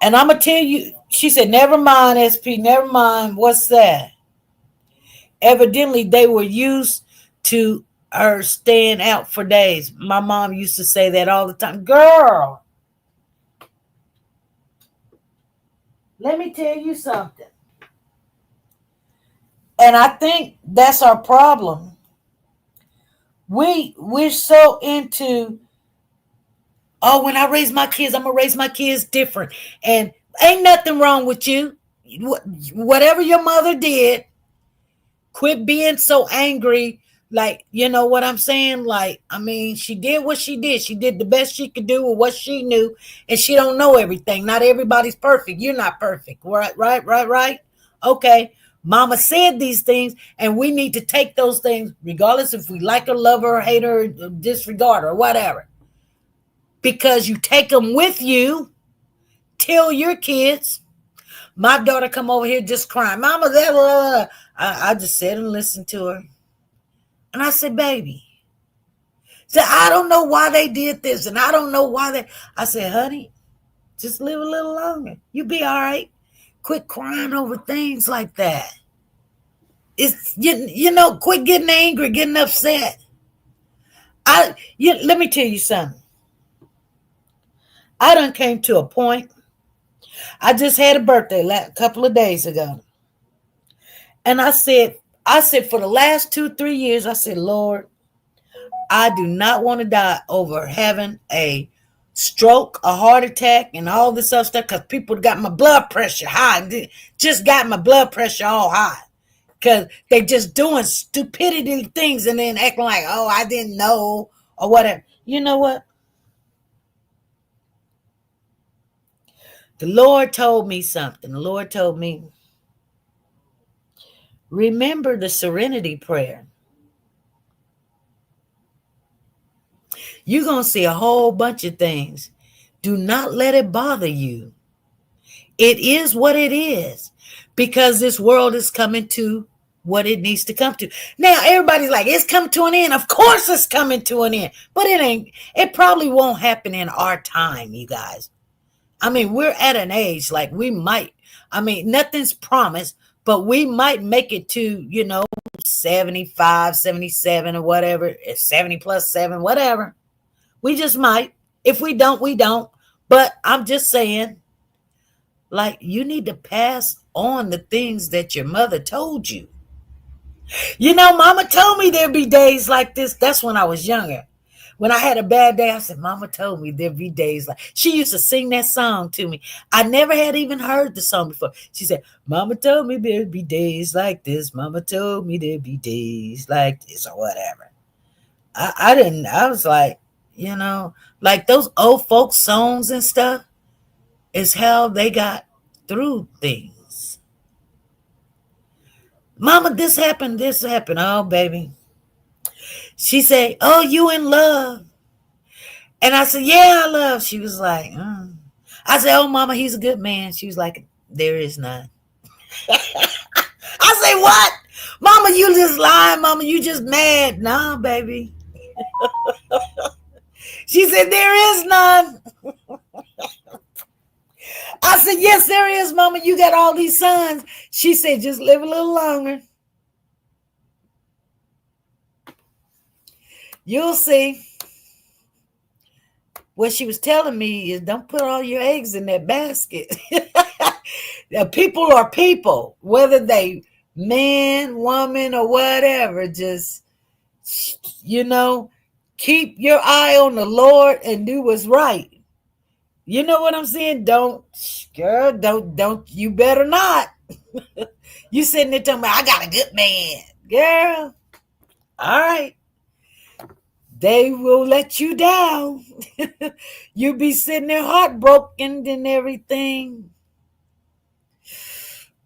And I'm going to tell you, she said, never mind, SP, never mind. What's that? Evidently, they were used to her staying out for days. My mom used to say that all the time. Girl, let me tell you something. And I think that's our problem. We're so into, oh, when I raise my kids, I'm gonna raise my kids different. And ain't nothing wrong with you. Whatever your mother did, quit being so angry. Like, you know what I'm saying? Like, I mean, she did what she did. She did the best she could do with what she knew, and she don't know everything. Not everybody's perfect. You're not perfect. Right. Okay. Mama said these things, and we need to take those things, regardless if we like her, love her, hate her, disregard her, or whatever. Because you take them with you. Tell your kids. My daughter come over here just crying. Mama, that. I just sat and listened to her. And I said, baby. Said, I don't know why they did this, and I don't know why they. I said, honey, just live a little longer. You'll be all right. Quit crying over things like that. It's quit getting angry, getting upset. Let me tell you something. I done came to a point. I just had a birthday a couple of days ago. And I said for the last 2-3 years, I said, Lord, I do not want to die over having a stroke, a heart attack, and all this other stuff, because people got my blood pressure high. Just got my blood pressure all high. Because they just doing stupidity things and then acting like, oh, I didn't know, or whatever. You know what? The Lord told me something. The Lord told me, remember the serenity prayer. You're going to see a whole bunch of things. Do not let it bother you. It is what it is, because this world is coming to what it needs to come to. Now, everybody's like, it's come to an end. Of course it's coming to an end. But it ain't. It probably won't happen in our time, you guys. I mean, we're at an age like we might. I mean, nothing's promised, but we might make it to, 75, 77 or whatever. 70 plus 7, whatever. We just might. If we don't, we don't. But I'm just saying, like, you need to pass on the things that your mother told you. Mama told me there'd be days like this. That's when I was younger. When I had a bad day, I said, Mama told me there'd be days like she used to sing that song to me. I never had even heard the song before. She said, Mama told me there'd be days like this. Mama told me there'd be days like this or whatever. I didn't, I was like, like those old folk songs and stuff is how they got through things. Mama, this happened, this happened. Oh, baby. She said, oh, you in love. And I said, yeah, I love. She was like, I said, oh, Mama, he's a good man. She was like, there is none. I say, what? Mama, you just lying. Mama, you just mad. Nah, baby. She said, there is none. I said, yes, there is, Mama. You got all these sons. She said, just live a little longer. You'll see. What she was telling me is don't put all your eggs in that basket. People are people, whether they man, woman, or whatever. Just, keep your eye on the Lord and do what's right. You know what I'm saying? Don't, you better not. You sitting there telling me, I got a good man. Girl, all right. They will let you down. You be sitting there heartbroken and everything.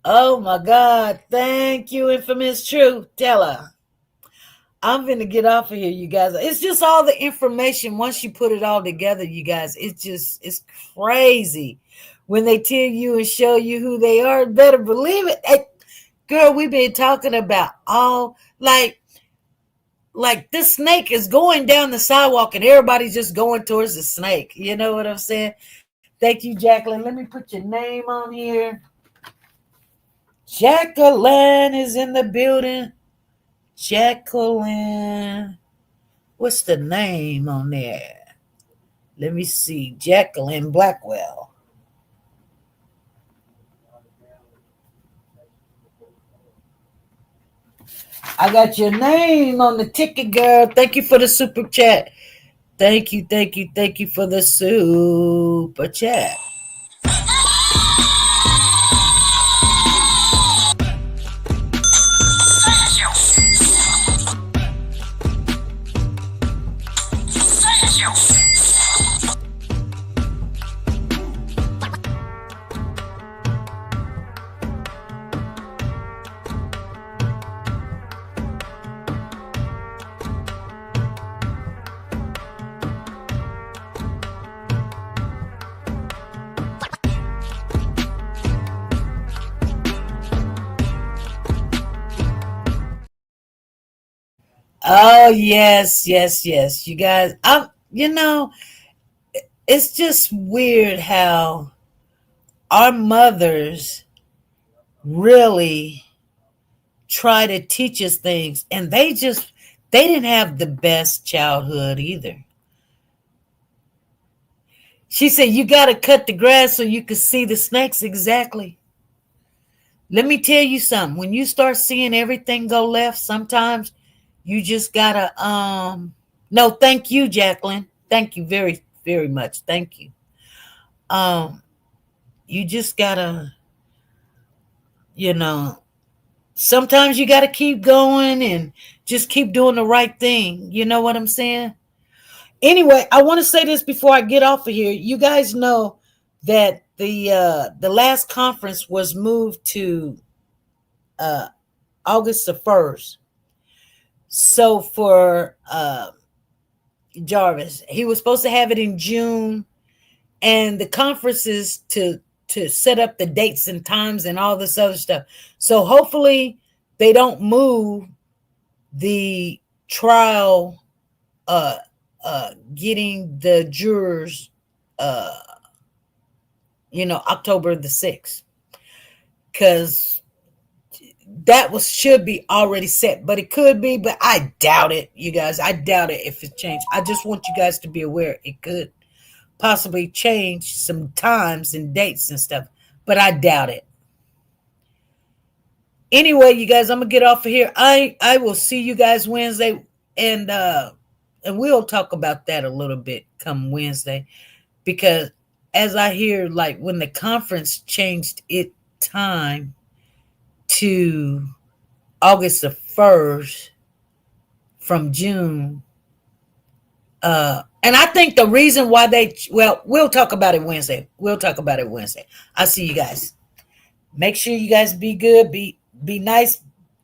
Oh my God. Thank you, infamous truth teller. I'm going to get off of here, you guys. It's just all the information. Once you put it all together, you guys, it's crazy. When they tell you and show you who they are, better believe it. Hey, girl, we've been talking about all, like this snake is going down the sidewalk and everybody's just going towards the snake. You know what I'm saying? Thank you, Jacqueline. Let me put your name on here. Jacqueline is in the building. Jacqueline. What's the name on there? Let me see. Jacqueline Blackwell. I got your name on the ticket, girl. Thank you for the super chat. Thank you for the super chat. Oh, yes. You guys, it's just weird how our mothers really try to teach us things, and they didn't have the best childhood either. She said, you got to cut the grass so you can see the snakes. Exactly. Let me tell you something. When you start seeing everything go left, sometimes you just gotta, no, thank you, Jacqueline. Thank you very, very much. Thank you. You just gotta, sometimes you gotta keep going and just keep doing the right thing. You know what I'm saying? Anyway, I want to say this before I get off of here. You guys know that the last conference was moved to August the 1st. So for Jarvis, he was supposed to have it in June, and the conference is to set up the dates and times and all this other stuff. So hopefully they don't move the trial, getting the jurors, October the 6th, because that should be already set, but it could be, but I doubt it, you guys. I doubt it if it changed. I just want you guys to be aware it could possibly change some times and dates and stuff, but I doubt it. Anyway, you guys, I'm gonna get off of here. I will see you guys Wednesday, and and we'll talk about that a little bit come Wednesday, because as I hear, like when the conference changed its time to August the 1st from June, and I think the reason why we'll talk about it Wednesday. We'll talk about it Wednesday. I'll see you guys. Make sure you guys be good, be nice,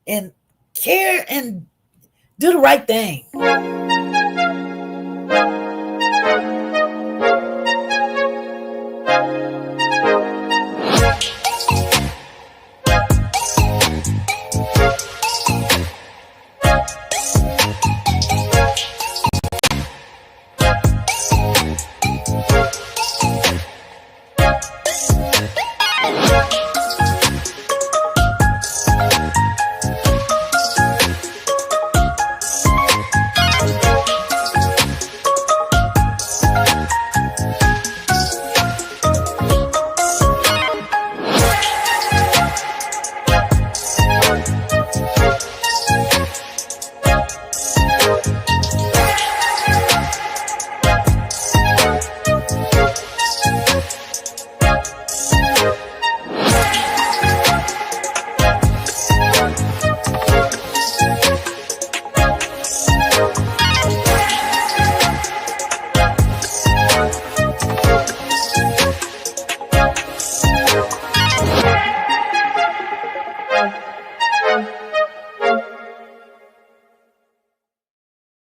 and care, and do the right thing.